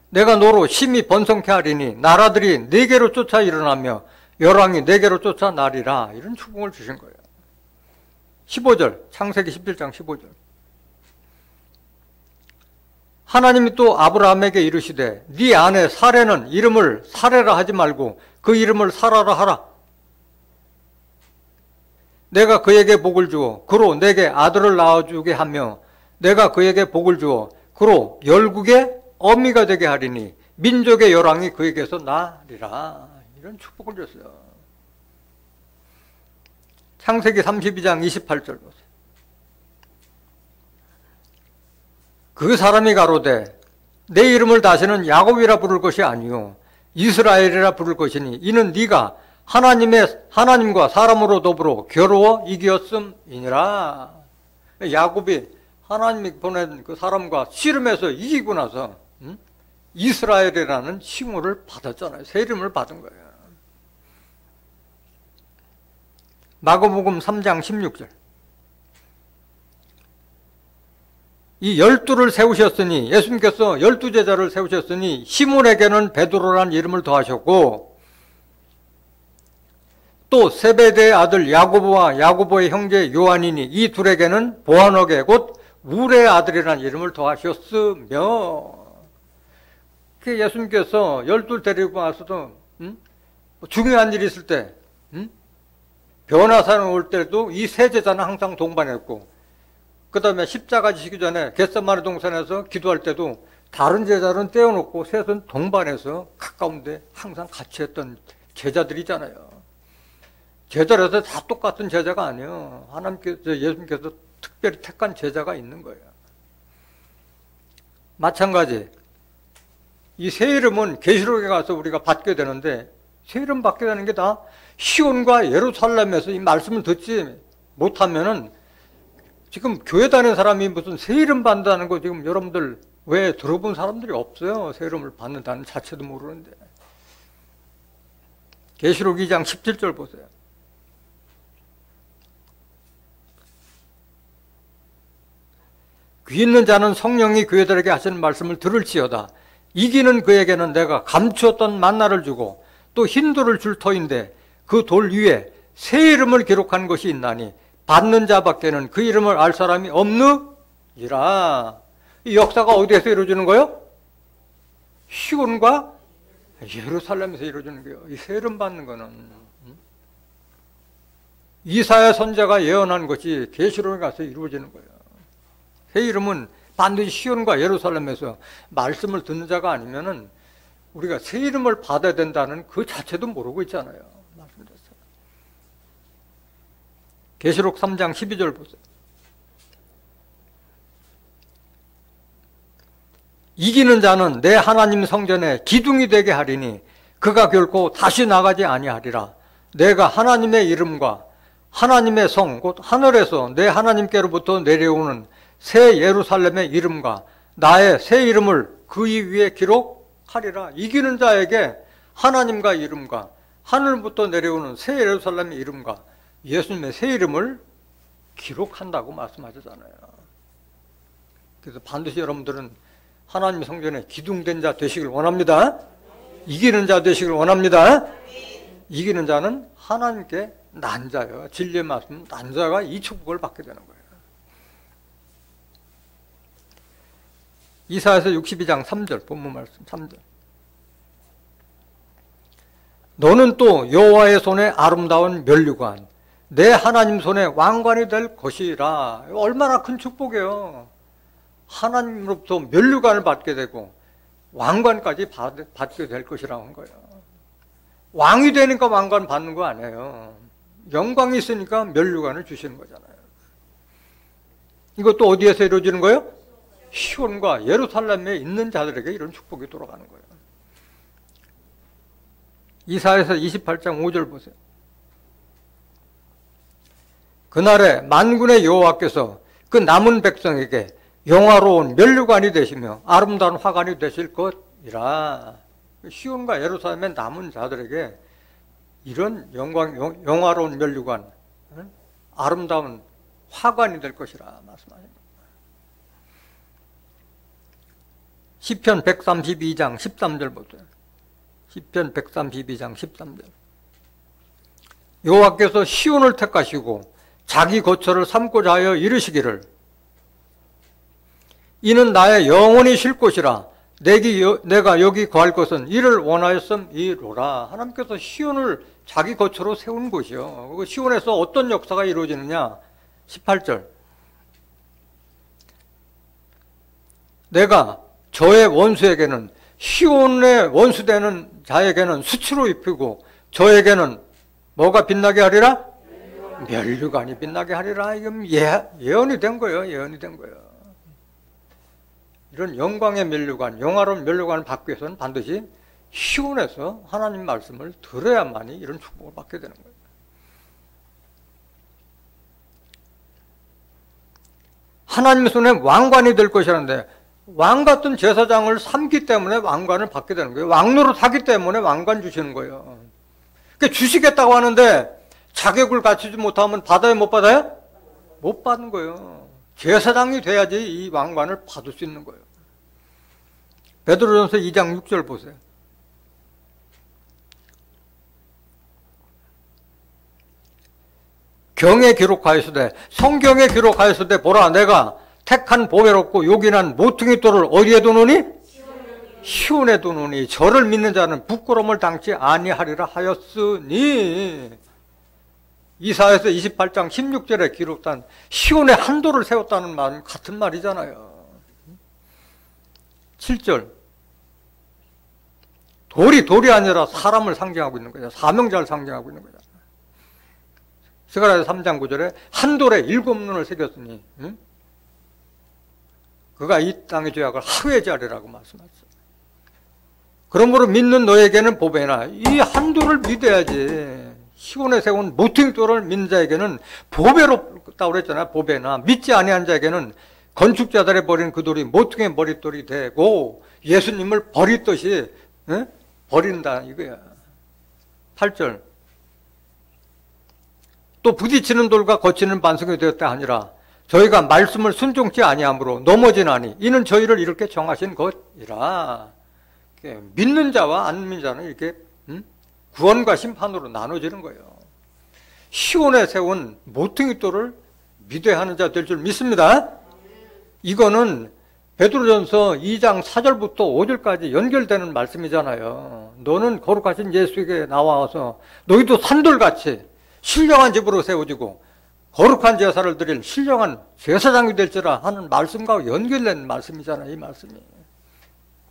내가 너로 심히 번성케 하리니 나라들이 네게로 쫓아 일어나며 열왕이 네게로 쫓아 나리라 이런 축복을 주신 거예요. 15절 창세기 17장 15절 하나님이 또 아브라함에게 이르시되 네 아내 사레는 이름을 사레라 하지 말고 그 이름을 사라라 하라. 내가 그에게 복을 주어 그로 내게 아들을 낳아주게 하며 내가 그에게 복을 주어 그로 열국의 어미가 되게 하리니 민족의 열왕이 그에게서 나리라 이런 축복을 줬어요. 창세기 32장 28절 보세요. 그 사람이 가로되 내 이름을 다시는 야곱이라 부를 것이 아니요 이스라엘이라 부를 것이니 이는 네가 하나님과 사람으로 더불어 겨루어 이기었음이니라. 야곱이 하나님이 보낸 그 사람과 씨름해서 이기고 나서 이스라엘이라는 칭호를 받았잖아요. 새 이름을 받은 거예요. 마가복음 3장 16절. 이 12를 세우셨으니, 예수님께서 12제자를 세우셨으니 시몬에게는 베드로라는 이름을 더하셨고, 또 세베대의 아들 야고보와 야고보의 형제 요한이니 이 둘에게는 보아너게 곧 울의 아들이라는 이름을 더하셨으며, 예수님께서 12 데리고 와서도 중요한 일이 있을 때, 변화산에 올 때도 이 세 제자는 항상 동반했고, 그 다음에 십자가 지시기 전에 겟세마네 동산에서 기도할 때도 다른 제자는 떼어놓고 셋은 동반해서 가까운데 항상 같이 했던 제자들이잖아요. 제자라서 다 똑같은 제자가 아니에요. 예수님께서 특별히 택한 제자가 있는 거예요. 마찬가지, 이 새 이름은 계시록에 가서 우리가 받게 되는데, 새 이름 받게 되는 게 다 시온과 예루살렘에서 이 말씀을 듣지 못하면은, 지금 교회 다니는 사람이 무슨 새 이름 받는다는 거 지금 여러분들 왜 들어본 사람들이 없어요? 새 이름을 받는다는 자체도 모르는데. 계시록 2장 17절 보세요. 귀 있는 자는 성령이 교회들에게 하시는 말씀을 들을지어다. 이기는 그에게는 내가 감추었던 만나를 주고 또 흰 돌을 줄 터인데 그 돌 위에 새 이름을 기록한 것이 있나니 받는 자밖에는 그 이름을 알 사람이 없느니라. 이 역사가 어디에서 이루어지는 거예요? 시온과 예루살렘에서 이루어지는 거예요. 이 새 이름 받는 거는 이사야 선지자가 예언한 것이 계시록에 가서 이루어지는 거예요. 새 이름은 반드시 시온과 예루살렘에서 말씀을 듣는 자가 아니면은 우리가 새 이름을 받아야 된다는 그 자체도 모르고 있잖아요. 말씀드렸어요. 계시록 3장 12절 보세요. 이기는 자는 내 하나님 성전에 기둥이 되게 하리니 그가 결코 다시 나가지 아니하리라. 내가 하나님의 이름과 하나님의 성 곧 하늘에서 내 하나님께로부터 내려오는 새 예루살렘의 이름과 나의 새 이름을 그 위에 기록하리라. 이기는 자에게 하나님과 이름과 하늘부터 내려오는 새 예루살렘의 이름과 예수님의 새 이름을 기록한다고 말씀하셨잖아요. 그래서 반드시 여러분들은 하나님 성전에 기둥된 자 되시길 원합니다. 이기는 자 되시길 원합니다. 이기는 자는 하나님께 난 자예요. 진리의 말씀, 난 자가 이 축복을 받게 되는 거예요. 이사야서 62장 3절 본문 말씀 3절. 너는 또 여호와의 손에 아름다운 면류관 내 하나님 손에 왕관이 될 것이라. 얼마나 큰 축복이에요. 하나님으로부터 면류관을 받게 되고 왕관까지 받게 될 것이라고 한 거예요. 왕이 되니까 왕관 받는 거 아니에요. 영광이 있으니까 면류관을 주시는 거잖아요. 이것도 어디에서 이루어지는 거예요? 시온과 예루살렘에 있는 자들에게 이런 축복이 돌아가는 거예요. 이사야서 28장 5절 보세요. 그날에 만군의 여호와께서 그 남은 백성에게 영화로운 면류관이 되시며 아름다운 화관이 되실 것이라. 시온과 예루살렘의 남은 자들에게 이런 영화로운 면류관, 아름다운 화관이 될 것이라 말씀하십니다. 시편 132장 13절 보세요. 시편 132장 13절. 여호와께서 시온을 택하시고 자기 거처를 삼고자 하여 이르시기를 이는 나의 영원히 쉴 곳이라 내가 여기 거할 것은 이를 원하였음이로라. 하나님께서 시온을 자기 거처로 세운 곳이요. 그 시온에서 어떤 역사가 이루어지느냐? 18절. 내가 저의 원수에게는 시온의 원수되는 자에게는 수치로 입히고 저에게는 뭐가 빛나게 하리라? 면류관이 빛나게 하리라. 이건 예언이 된 거예요. 예언이 된 거예요. 이런 영광의 면류관, 영화로운 면류관을 받기 위해서는 반드시 시온에서 하나님 말씀을 들어야만이 이런 축복을 받게 되는 거예요. 하나님의 손에 왕관이 될 것이라는데 왕 같은 제사장을 삼기 때문에 왕관을 받게 되는 거예요. 왕노릇 하기 때문에 왕관 주시는 거예요. 그러니까 주시겠다고 하는데 자격을 갖추지 못하면 받아요, 못 받아요? 못 받는 거예요. 제사장이 돼야지 이 왕관을 받을 수 있는 거예요. 베드로전서 2장 6절 보세요. 경에 기록하였으되 성경에 기록하였으되 보라 내가 택한 보배롭고 요긴한 모퉁이 돌을 어디에 두노니? 시온에 두노니 저를 믿는 자는 부끄러움을 당치 아니하리라 하였으니. 이사야서 28장 16절에 기록한 시온에 한 돌을 세웠다는 말은 같은 말이잖아요. 7절 돌이 아니라 사람을 상징하고 있는 거죠. 사명자를 상징하고 있는 거죠. 스가랴서 3장 9절에 한 돌에 7눈을 새겼으니 그가 이 땅의 죄악을 하회지 하리라고 말씀하셨어요. 그러므로 믿는 너에게는 보배나 이 한 돌을 믿어야지. 시온에 세운 모퉁이 돌을 믿는 자에게는 보배롭다고 그랬잖아요. 보배나 믿지 아니한 자에게는 건축자들이 버린 그 돌이 모퉁이의 머릿돌이 되고 예수님을 버리듯이 버린다 이거야. 8절 또 부딪히는 돌과 거치는 반석이 되었다 하니라. 저희가 말씀을 순종치 아니함으로 넘어지나니 이는 저희를 이렇게 정하신 것이라. 믿는 자와 안 믿는 자는 이렇게 구원과 심판으로 나눠지는 거예요. 시온에 세운 모퉁이 돌을 믿어야 하는 자 될 줄 믿습니다. 이거는 베드로전서 2장 4절부터 5절까지 연결되는 말씀이잖아요. 너는 거룩하신 예수에게 나와서 너희도 산돌같이 신령한 집으로 세워지고 거룩한 제사를 드릴 신령한 제사장이 될지라 하는 말씀과 연결된 말씀이잖아요. 이 말씀이.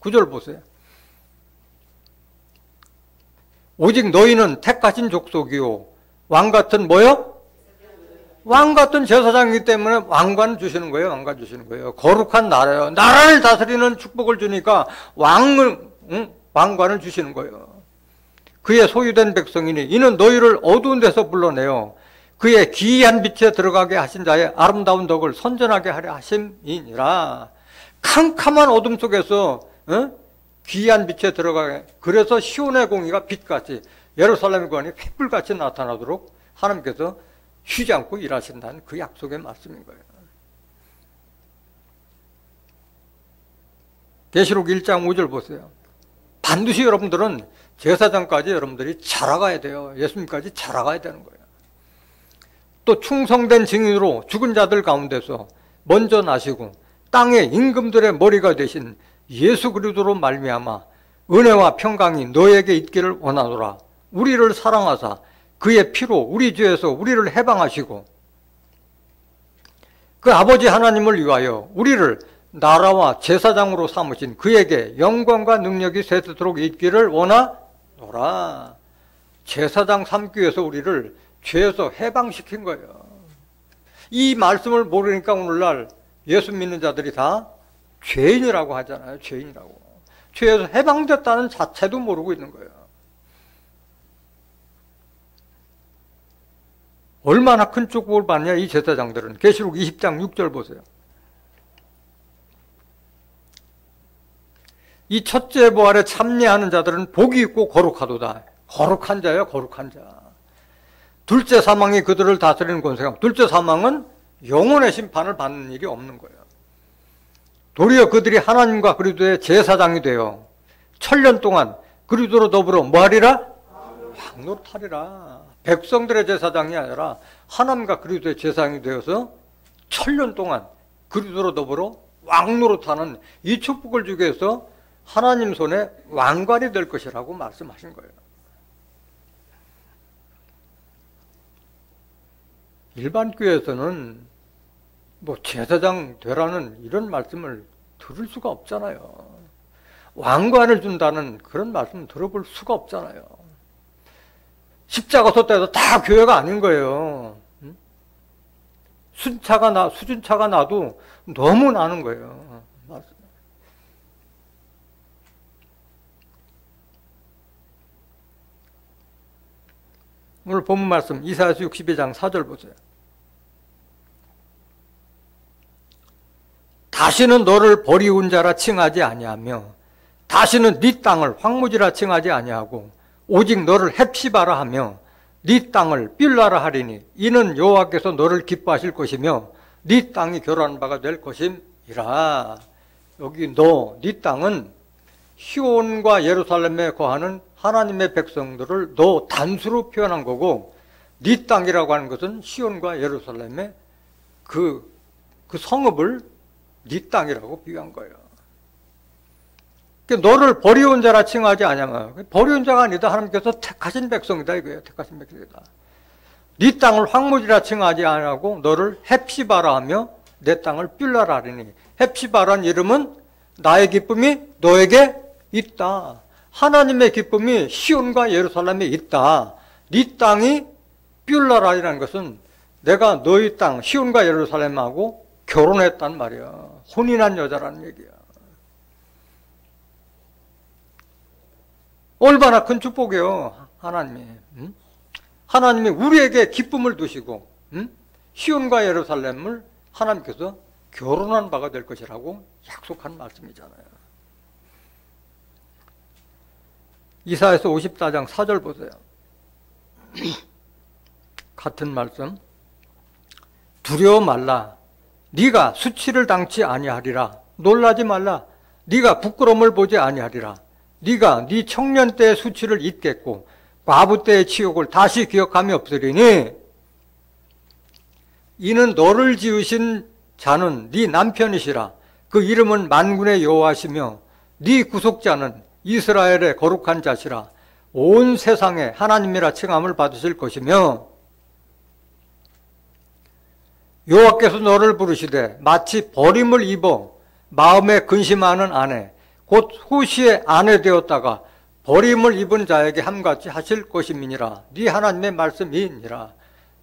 9절 보세요. 오직 너희는 택하신 족속이요 왕같은 뭐요? 왕같은 제사장이기 때문에 왕관 주시는 거예요. 왕관 주시는 거예요. 거룩한 나라요. 나라를 다스리는 축복을 주니까 왕관을 주시는 거예요. 그의 소유된 백성이니 이는 너희를 어두운 데서 불러내어 그의 기이한 빛에 들어가게 하신 자의 아름다운 덕을 선전하게 하려 하심이니라. 캄캄한 어둠 속에서 기이한 빛에 들어가게. 그래서 시온의 공의가 빛같이 예루살렘의 구원이 횃불같이 나타나도록 하나님께서 쉬지 않고 일하신다는 그 약속의 말씀인 거예요. 계시록 1장 5절 보세요. 반드시 여러분들은 제사장까지 여러분들이 자라가야 돼요. 예수님까지 자라가야 되는 거예요. 또 충성된 증인으로 죽은 자들 가운데서 먼저 나시고 땅의 임금들의 머리가 되신 예수 그리스도로 말미암아 은혜와 평강이 너에게 있기를 원하노라. 우리를 사랑하사 그의 피로 우리 죄에서 우리를 해방하시고 그 아버지 하나님을 위하여 우리를 나라와 제사장으로 삼으신 그에게 영광과 능력이 세세토록 있기를 원하노라. 제사장 삼기 위해서 우리를 죄에서 해방시킨 거예요. 이 말씀을 모르니까 오늘날 예수 믿는 자들이 다 죄인이라고 하잖아요. 죄인이라고. 죄에서 해방됐다는 자체도 모르고 있는 거예요. 얼마나 큰 축복을 받냐 이 제사장들은. 계시록 20장 6절 보세요. 이 첫째 부활에 참여하는 자들은 복이 있고 거룩하도다. 거룩한 자예요. 거룩한 자. 둘째 사망이 그들을 다스리는 권세가. 둘째 사망은 영혼의 심판을 받는 일이 없는 거예요. 도리어 그들이 하나님과 그리스도의 제사장이 되어 천년 동안 그리스도로 더불어 뭐하리라? 왕노릇하리라. 백성들의 제사장이 아니라 하나님과 그리스도의 제사장이 되어서 천년 동안 그리스도로 더불어 왕노릇하는 이 축복을 주기 위해서 하나님 손에 왕관이 될 것이라고 말씀하신 거예요. 일반 교회에서는 뭐 제사장 되라는 이런 말씀을 들을 수가 없잖아요. 왕관을 준다는 그런 말씀 들어볼 수가 없잖아요. 십자가 섰다해서 다 교회가 아닌 거예요. 수준차가 나도 너무 나는 거예요. 오늘 본문 말씀 이사야서 62장 4절 보세요. 다시는 너를 버리운 자라 칭하지 아니하며 다시는 네 땅을 황무지라 칭하지 아니하고 오직 너를 헵시바라 하며 네 땅을 뷸라라 하리니 이는 여호와께서 너를 기뻐하실 것이며 네 땅이 결혼한 바가 될 것임이라. 여기 네 땅은 시온과 예루살렘에 거하는 하나님의 백성들을 너 단수로 표현한 거고, 네 땅이라고 하는 것은 시온과 예루살렘의 그 성읍을 네 땅이라고 비유한 거예요. 그러니까 너를 버리온 자라 칭하지 아니하며, 버리온 자가 아니다. 하나님께서 택하신 백성이다 이거예요. 택하신 백성이다. 네 땅을 황무지라 칭하지 아니하고 너를 헵시바라 하며 내 땅을 뷸라라 하리니, 헵시바라는 이름은 나의 기쁨이 너에게 있다. 하나님의 기쁨이 시온과 예루살렘에 있다. 네 땅이 뷸라라라는 것은 내가 너희 땅 시온과 예루살렘하고 결혼했단 말이야. 혼인한 여자라는 얘기야. 얼마나 큰 축복이에요. 하나님이. 하나님이 우리에게 기쁨을 두시고 시온과 예루살렘을 하나님께서 결혼한 바가 될 것이라고 약속한 말씀이잖아요. 이사야서 54장 4절 보세요. 같은 말씀. 두려워 말라. 네가 수치를 당치 아니하리라. 놀라지 말라. 네가 부끄러움을 보지 아니하리라. 네가 네 청년 때의 수치를 잊겠고 과부 때의 치욕을 다시 기억함이 없으리니 이는 너를 지으신 자는 네 남편이시라. 그 이름은 만군의 여호와시며 네 구속자는 이스라엘의 거룩한 자시라. 온 세상에 하나님이라 칭함을 받으실 것이며 여호와께서 너를 부르시되 마치 버림을 입어 마음에 근심하는 아내 곧 후시의 아내 되었다가 버림을 입은 자에게 함같이 하실 것임이니라. 네 하나님의 말씀이니라.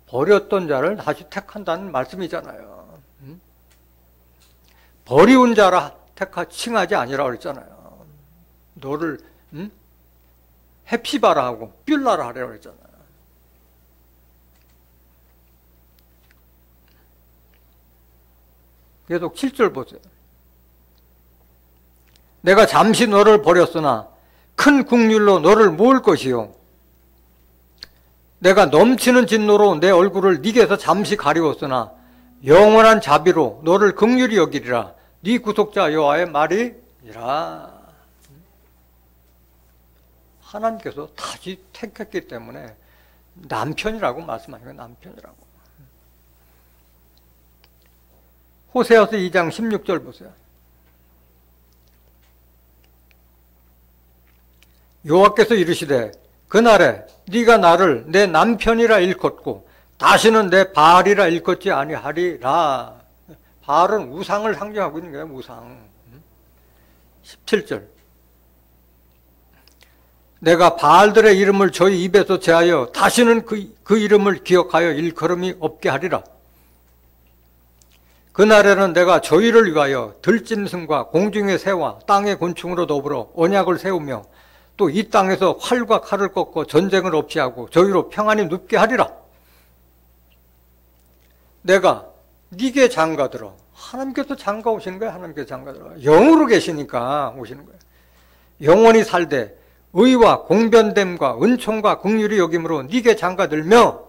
버렸던 자를 다시 택한다는 말씀이잖아요. 버리운 자라 칭하지 아니라 그랬잖아요. 너를 헵시바라 하고 뷸라라 하라고 그랬잖아요. 계속 7절 보세요. 내가 잠시 너를 버렸으나 큰 국률로 너를 모을 것이요 내가 넘치는 진노로 내 얼굴을 네게서 잠시 가리웠으나 영원한 자비로 너를 긍휼히 여기리라. 네 구속자 여호와의 말이니라. 하나님께서 다시 택했기 때문에 남편이라고 말씀하시는 거예요. 남편이라고. 호세아서 2장 16절 보세요. 여호와께서 이르시되 그날에 네가 나를 내 남편이라 일컫고 다시는 내 바알이라 일컫지 아니하리라. 바알은 우상을 상징하고 있는 거예요. 우상. 17절. 내가 바알들의 이름을 저희 입에서 제하여 다시는 그 이름을 기억하여 일컬음이 없게 하리라. 그날에는 내가 저희를 위하여 들짐승과 공중의 새와 땅의 곤충으로 더불어 언약을 세우며 또 이 땅에서 활과 칼을 꺾고 전쟁을 없이 하고 저희로 평안히 눕게 하리라. 내가 네게 장가들어. 하나님께서 장가 오시는 거예요. 하나님께서 장가들어. 영으로 계시니까 오시는 거예요. 영원히 살되 의와 공변됨과 은총과 긍휼이 여김으로 네게 장가들며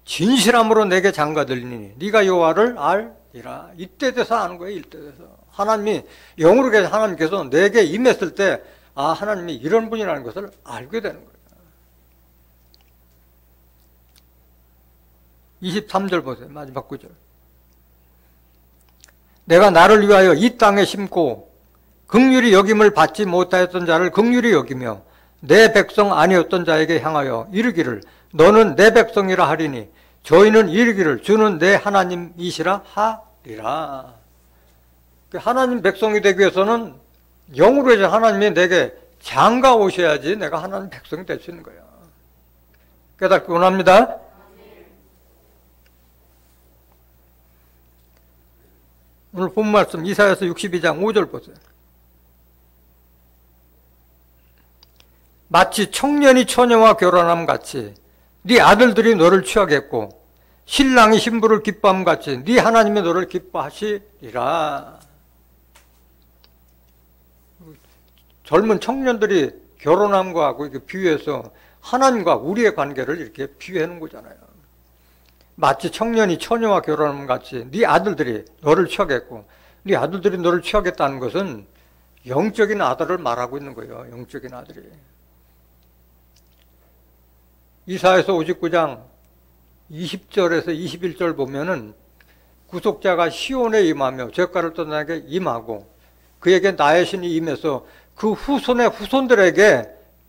진실함으로 내게 장가들리니 네가 여호와를 알리라. 이때 돼서 아는 거예요. 이때 돼서. 하나님이 영으로 계신 하나님께서 내게 임했을 때 하나님이 이런 분이라는 것을 알게 되는 거예요. 23절 보세요. 마지막 구절. 내가 나를 위하여 이 땅에 심고 긍휼히 여김을 받지 못하였던 자를 긍휼히 여기며 내 백성 아니었던 자에게 향하여 이르기를 너는 내 백성이라 하리니 저희는 이르기를 주는 내 하나님이시라 하리라. 하나님 백성이 되기 위해서는 영으로 해서 하나님이 내게 장가 오셔야지 내가 하나님 백성이 될 수 있는 거예요. 깨닫기 원합니다. 오늘 본 말씀 이사야서 62장 5절 보세요. 마치 청년이 처녀와 결혼함 같이 네 아들들이 너를 취하겠고 신랑이 신부를 기뻐함 같이 네 하나님이 너를 기뻐하시리라. 젊은 청년들이 결혼한 거하고 이렇게 비유해서 하나님과 우리의 관계를 이렇게 비유해 놓은 거잖아요. 마치 청년이 처녀와 결혼함 같이 네 아들들이 너를 취하겠고, 네 아들들이 너를 취하겠다는 것은 영적인 아들을 말하고 있는 거예요. 영적인 아들이. 이사야서 59장 20절에서 21절 보면은 구속자가 시온에 임하며 죄가를 떠나게 임하고 그에게 나의 신이 임해서 그 후손의 후손들에게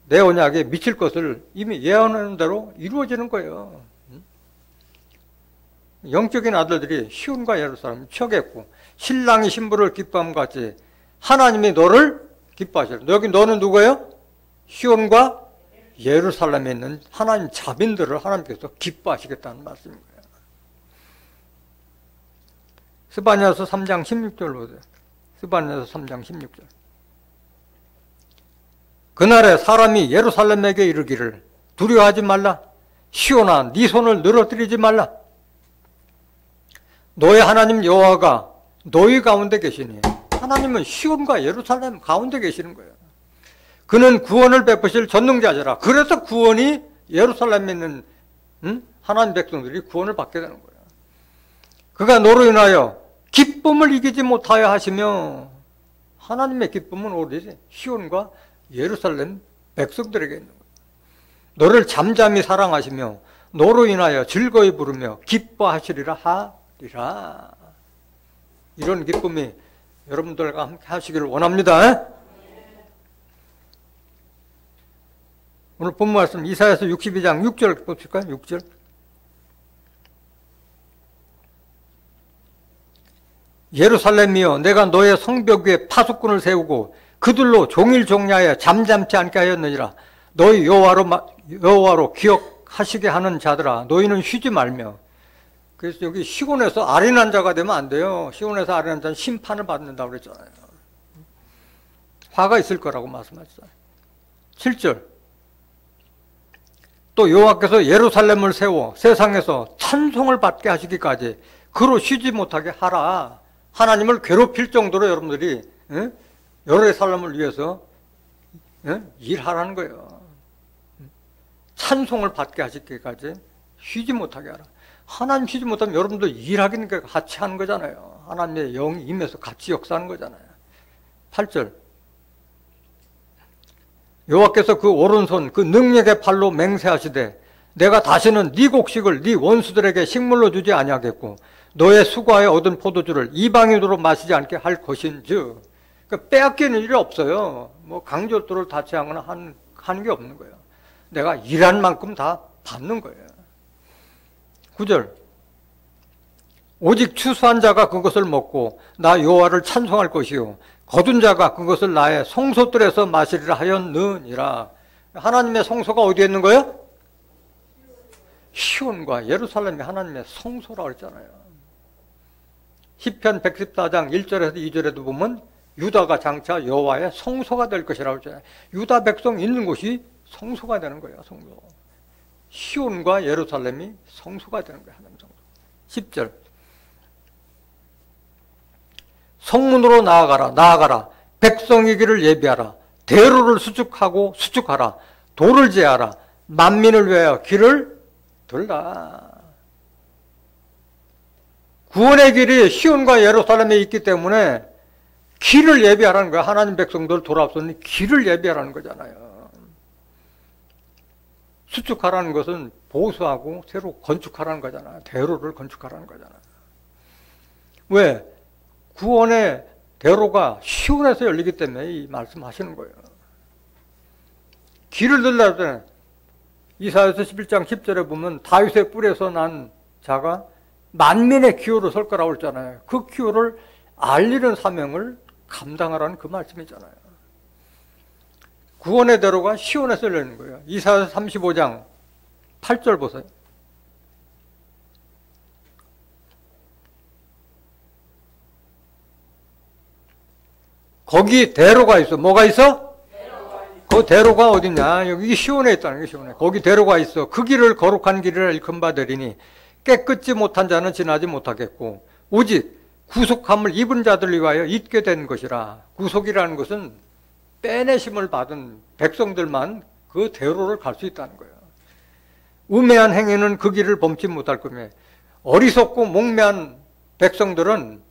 내 언약에 미칠 것을 이미 예언하는 대로 이루어지는 거예요. 영적인 아들들이 시온과 예루살렘을 취하겠고 신랑이 신부를 기뻐함 같이 하나님이 너를 기뻐하시라. 여기 너는 누구예요? 시온과 예루살렘에 있는 하나님 자빈들을 하나님께서 기뻐하시겠다는 말씀인 거예요. 스바냐서 3장 16절 보세요. 스바냐서 3장 16절. 그날에 사람이 예루살렘에게 이르기를 두려워하지 말라. 시온아 네 손을 늘어뜨리지 말라. 너의 하나님 여호와가 너희 가운데 계시니. 하나님은 시온과 예루살렘 가운데 계시는 거예요. 그는 구원을 베푸실 전능자시라. 그래서 구원이 예루살렘에 있는 하나님 백성들이 구원을 받게 되는 거예요. 그가 너로 인하여 기쁨을 이기지 못하여 하시며 하나님의 기쁨은 오로지 시온과 예루살렘 백성들에게 있는 거예요. 너를 잠잠히 사랑하시며 너로 인하여 즐거이 부르며 기뻐하시리라 하리라. 이런 기쁨이 여러분들과 함께 하시기를 원합니다. 오늘 본문 말씀 이사야서 62장 6절 보실까요? 6절. 예루살렘이여 내가 너의 성벽 위에 파수꾼을 세우고 그들로 종일 종야에 잠잠치 않게 하였느니라. 너희 여호와로 기억하시게 하는 자들아 너희는 쉬지 말며. 그래서 여기 시온에서 아련한 자가 되면 안 돼요. 시온에서 아련한 자는 심판을 받는다고 그랬잖아요. 화가 있을 거라고 말씀하셨어요. 7절. 또 여호와께서 예루살렘을 세워 세상에서 찬송을 받게 하시기까지 그로 쉬지 못하게 하라. 하나님을 괴롭힐 정도로 여러분들이 예루살렘을 위해서 일하라는 거예요. 찬송을 받게 하시기까지 쉬지 못하게 하라. 하나님 쉬지 못하면 여러분들 일하기는 같이 하는 거잖아요. 하나님의 영이 임해서 같이 역사하는 거잖아요. 8절. 여호와께서 그 오른손 그 능력의 팔로 맹세하시되 내가 다시는 네 곡식을 네 원수들에게 식물로 주지 아니하겠고 너의 수고하여 얻은 포도주를 이방인으로 마시지 않게 할 것인즉. 그러니까 빼앗기는 일이 없어요. 뭐 강조도를 다치하거나 하는 게 없는 거예요. 내가 일한 만큼 다 받는 거예요. 9절. 오직 추수한 자가 그것을 먹고 나 여호와를 찬송할 것이요 거둔 자가 그것을 나의 성소들에서 마시리라 하였느니라. 하나님의 성소가 어디에 있는 거예요? 시온과 예루살렘이 하나님의 성소라고 했잖아요. 시편 114장 1절에서 2절에도 보면 유다가 장차 여호와의 성소가 될 것이라고 했잖아요. 유다 백성 있는 곳이 성소가 되는 거예요. 성소. 시온과 예루살렘이 성소가 되는 거예요. 하나님 성소. 10절. 성문으로 나아가라. 백성의 길을 예비하라. 대로를 수축하라. 돌을 제하라. 만민을 위하여 길을 들라. 구원의 길이 시온과 예루살렘에 있기 때문에 길을 예비하라는 거야. 하나님 백성들 돌아서는 길을 예비하라는 거잖아요. 수축하라는 것은 보수하고 새로 건축하라는 거잖아요. 대로를 건축하라는 거잖아요. 왜? 구원의 대로가 시온에서 열리기 때문에 이 말씀하시는 거예요. 길을 들라 때 이사야서 11장 10절에 보면 다윗의 뿔에서 난 자가 만민의 기호로 설 거라고 했잖아요. 그 기호를 알리는 사명을 감당하라는 그 말씀이잖아요. 구원의 대로가 시온에서 열리는 거예요. 이사야서 35장 8절 보세요. 거기 대로가 있어. 뭐가 있어? 그 대로가 어딨냐? 여기 시온에 있다는 게 시온에. 거기 대로가 있어. 그 길을 거룩한 길이라 일컫 바 되리니 깨끗지 못한 자는 지나지 못하겠고 오직 구속함을 입은 자들을 위하여 있게 된 것이라. 구속이라는 것은 빼내심을 받은 백성들만 그 대로를 갈 수 있다는 거예요. 우매한 행위는 그 길을 범치 못할 거며 어리석고 목매한 백성들은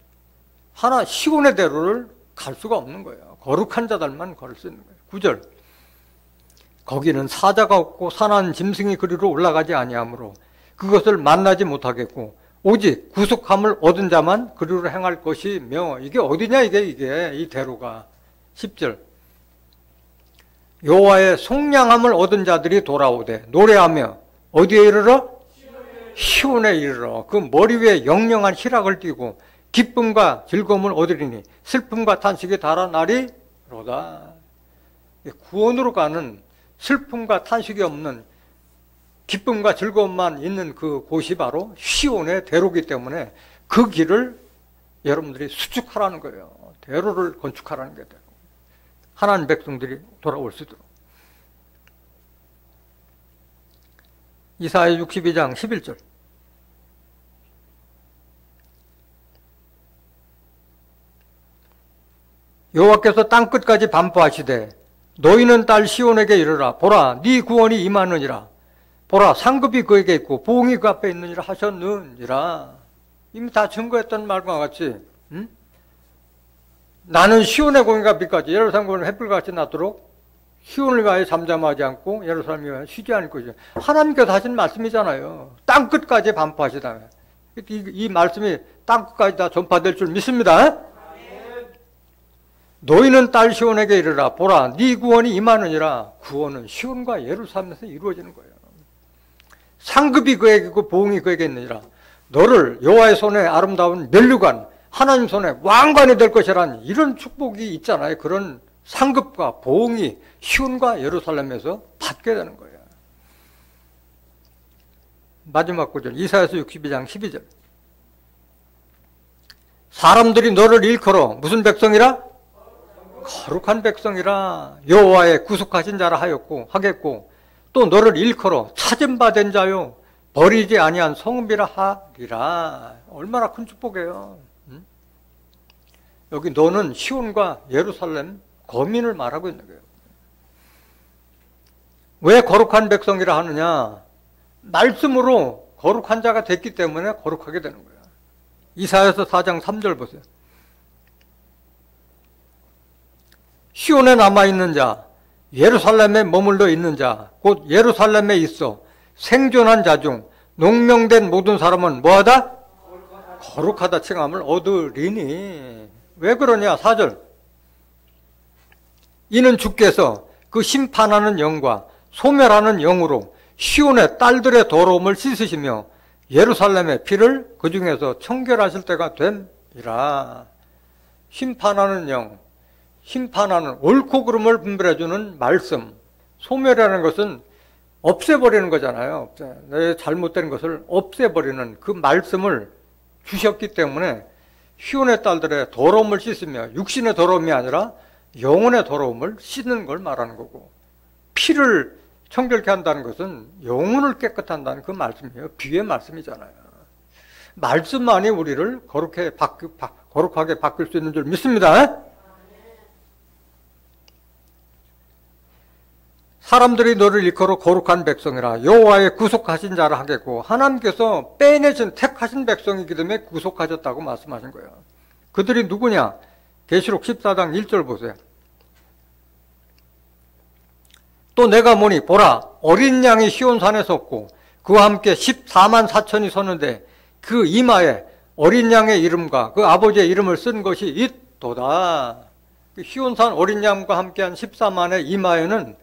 하나 시온의 대로를 갈 수가 없는 거예요. 거룩한 자들만 걸을 수 있는 거예요. 9절. 거기는 사자가 없고 산한 짐승이 그리로 올라가지 아니하므로 그것을 만나지 못하겠고 오직 구속함을 얻은 자만 그리로 행할 것이며. 이게 어디냐 이게 이 대로가. 10절. 여호와의 속량함을 얻은 자들이 돌아오되 노래하며 어디에 이르러? 시온에 이르러. 그 머리 위에 영영한 희락을 띠고 기쁨과 즐거움을 얻으리니 슬픔과 탄식이 달아나리로다. 구원으로 가는 슬픔과 탄식이 없는 기쁨과 즐거움만 있는 그 곳이 바로 시온의 대로기 때문에 그 길을 여러분들이 수축하라는 거예요. 대로를 건축하라는 게 돼요. 하나님 백성들이 돌아올 수 있도록. 이사야 62장 11절. 여호와께서 땅끝까지 반포하시되 너희는 딸 시온에게 이르라. 보라, 네 구원이 임하느니라. 보라, 상급이 그에게 있고 보응이 그 앞에 있느니라 하셨느니라. 이미 다 증거했던 말과 같이 나는 시온의 공의가 빛같이 예루살렘 공의는 햇불같이 나도록 시온을 위하여 잠잠하지 않고 예루살렘을 위하여 쉬지 않을 것이죠. 하나님께서 하신 말씀이잖아요. 땅끝까지 반포하시다며. 이 말씀이 땅끝까지 다 전파될 줄 믿습니다. 너희는 딸 시온에게 이르라. 보라, 네 구원이 임하느니라. 구원은 시온과 예루살렘에서 이루어지는 거예요. 상급이 그에게 있고 보응이 그에게 있느니라. 너를 여호와의 손에 아름다운 면류관, 하나님 손에 왕관이 될 것이라는 이런 축복이 있잖아요. 그런 상급과 보응이 시온과 예루살렘에서 받게 되는 거예요. 마지막 구절 이사야서 62장 12절. 사람들이 너를 일컬어 무슨 백성이라? 거룩한 백성이라. 여호와의 구속하신 자라 하겠고 또 너를 일컬어 찾은 바 된 자요 버리지 아니한 성읍이라 하리라. 얼마나 큰 축복이에요. 여기 너는 시온과 예루살렘 거민을 말하고 있는 거예요. 왜 거룩한 백성이라 하느냐? 말씀으로 거룩한 자가 됐기 때문에 거룩하게 되는 거예요. 이사야서 4장 3절 보세요. 시온에 남아있는 자, 예루살렘에 머물러 있는 자, 곧 예루살렘에 있어 생존한 자 중 농명된 모든 사람은 뭐하다? 거룩하다 칭함을 얻으리니. 왜 그러냐? 4절. 이는 주께서 그 심판하는 영과 소멸하는 영으로 시온의 딸들의 더러움을 씻으시며 예루살렘의 피를 그 중에서 청결하실 때가 됨이라. 심판하는 영, 심판하는 옳고 그름을 분별해주는 말씀. 소멸이라는 것은 없애버리는 거잖아요. 내 잘못된 것을 없애버리는 그 말씀을 주셨기 때문에 시온의 딸들의 더러움을 씻으며 육신의 더러움이 아니라 영혼의 더러움을 씻는 걸 말하는 거고, 피를 청결케 한다는 것은 영혼을 깨끗한다는 그 말씀이에요. 비유의 말씀이잖아요. 말씀만이 우리를 거룩하게 바뀔 수 있는 줄 믿습니다. 사람들이 너를 일컬어 거룩한 백성이라. 여호와의 구속하신 자라 하겠고, 하나님께서 빼내신 택하신 백성이기 때문에 구속하셨다고 말씀하신 거예요. 그들이 누구냐? 계시록 14장 1절 보세요. 또 내가 보니 보라, 어린 양이 시온산에 섰고 그와 함께 14만 4천이 섰는데 그 이마에 어린 양의 이름과 그 아버지의 이름을 쓴 것이 있도다. 시온산 어린 양과 함께한 14만의 이마에는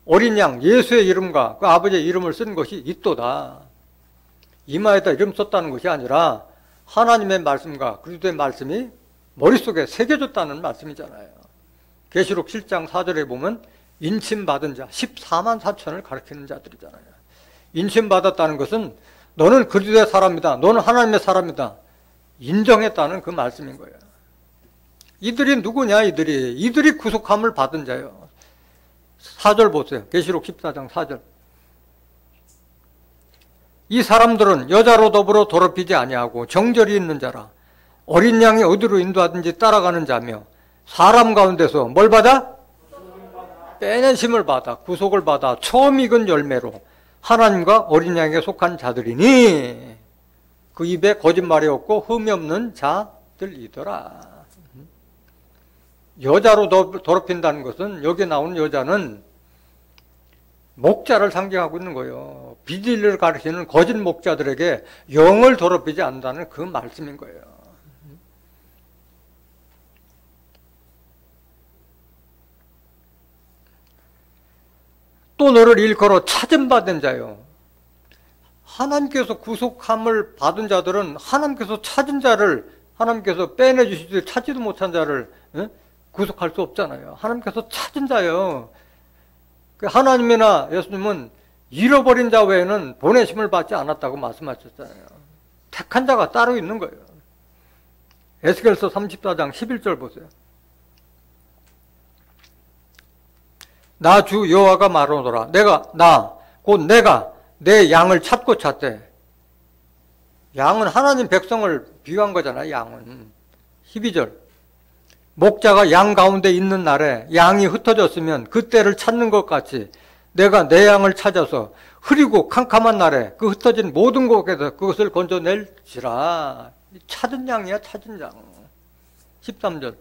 어린 양 예수의 이름과 그 아버지의 이름을 쓴 것이 있도다. 이마에다 이름 썼다는 것이 아니라 하나님의 말씀과 그리스도의 말씀이 머릿속에 새겨졌다는 말씀이잖아요. 계시록 7장 4절에 보면 인침받은 자 14만 4천을 가리키는 자들이잖아요. 인침받았다는 것은 너는 그리스도의 사람이다, 너는 하나님의 사람이다, 인정했다는 그 말씀인 거예요. 이들이 누구냐? 이들이 구속함을 받은 자예요. 4절 보세요. 계시록 14장 4절. 이 사람들은 여자로 더불어 더럽히지 아니하고 정절이 있는 자라. 어린 양이 어디로 인도하든지 따라가는 자며 사람 가운데서 뭘 받아? 빼내심을 받아, 구속을 받아 처음 익은 열매로 하나님과 어린 양에게 속한 자들이니 그 입에 거짓말이 없고 흠이 없는 자들이더라. 여자로 더럽힌다는 것은 여기 나오는 여자는 목자를 상징하고 있는 거예요. 비진리를 가르치는 거짓 목자들에게 영을 더럽히지 않는다는 그 말씀인 거예요. 또 너를 일컬어 찾음 받은 자요. 하나님께서 구속함을 받은 자들은 하나님께서 찾은 자를 하나님께서 빼내주시지 찾지도 못한 자를 구속할 수 없잖아요. 하나님께서 찾은 자요. 하나님이나 예수님은 잃어버린 자 외에는 보내심을 받지 않았다고 말씀하셨잖아요. 택한 자가 따로 있는 거예요. 에스겔서 34장 11절 보세요. 나 주 여호와가 말하노라. 곧 내가 내 양을 찾고 찾되. 양은 하나님 백성을 비유한 거잖아요. 양은. 12절. 목자가 양 가운데 있는 날에 양이 흩어졌으면 그때를 찾는 것 같이 내가 내 양을 찾아서 흐리고 캄캄한 날에 그 흩어진 모든 곳에서 그것을 건져낼지라. 찾은 양이야, 찾은 양. 13절.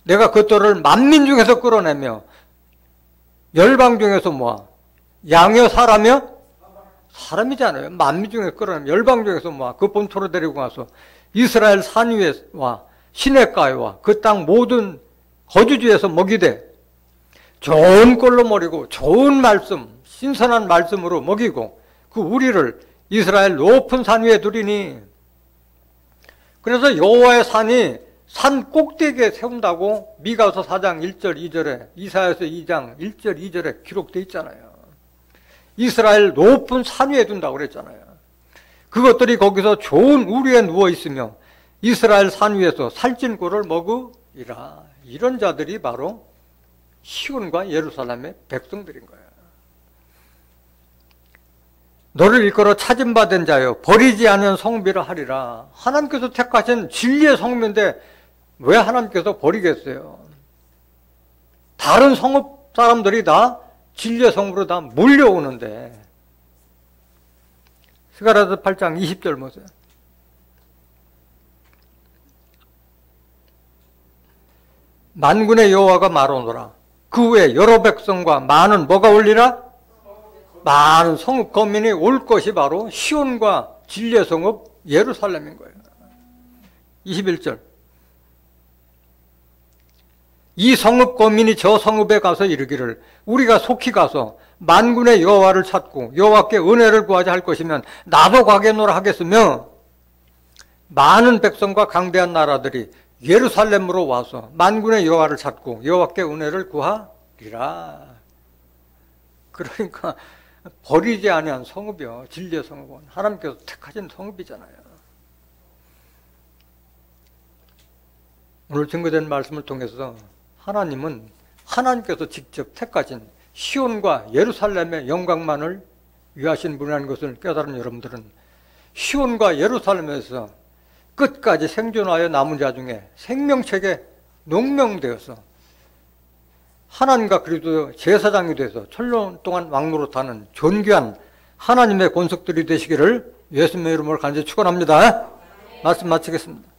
내가 그들을 만민 중에서 끌어내며 열방 중에서 모아. 양이여 사람이여? 사람이잖아요. 만민 중에서 끌어내며 열방 중에서 모아. 그 본토로 데리고 가서 이스라엘 산 위에와 시냇가에와 그 땅 모든 거주지에서 먹이되 좋은 꼴로 먹이고 좋은 말씀, 신선한 말씀으로 먹이고 그 우리를 이스라엘 높은 산 위에 두리니. 그래서 여호와의 산이 산 꼭대기에 세운다고 미가서 4장 1절 2절에 이사야서 2장 1절 2절에 기록되어 있잖아요. 이스라엘 높은 산 위에 둔다고 그랬잖아요. 그것들이 거기서 좋은 우리에 누워 있으며 이스라엘 산 위에서 살찐 꿀을 먹으리라. 이런 자들이 바로 시온과 예루살렘의 백성들인 거예요. 너를 일컬어 찾음받은 자여 버리지 않은 성비를 하리라. 하나님께서 택하신 진리의 성비인데 왜 하나님께서 버리겠어요? 다른 성읍 사람들이 다 진리의 성으로 다 몰려오는데. 스가랴서 8장 20절 보세요. 만군의 여호와가 말하노라. 그 후에 여러 백성과 많은 뭐가 올리라? 많은 성읍 거민이 올 것이 바로 시온과 진리의 성읍 예루살렘인 거예요. 21절. 이 성읍 거민이 저 성읍에 가서 이르기를 우리가 속히 가서 만군의 여호와를 찾고 여호와께 은혜를 구하자 할 것이면 나도 가겠노라 하겠으며 많은 백성과 강대한 나라들이 예루살렘으로 와서 만군의 여호와를 찾고 여호와께 은혜를 구하리라. 그러니까 버리지 아니한 성읍이요. 진리의 성읍은 하나님께서 택하신 성읍이잖아요. 오늘 증거된 말씀을 통해서 하나님은 하나님께서 직접 택하신 시온과 예루살렘의 영광만을 위하신 분이라는 것을 깨달은 여러분들은 시온과 예루살렘에서 끝까지 생존하여 남은 자 중에 생명책에 농명되어서 하나님과 그리스도의 제사장이 돼서 천년 동안 왕노릇하는 존귀한 하나님의 권속들이 되시기를 예수님의 이름으로 간절히 축원합니다. 말씀 마치겠습니다.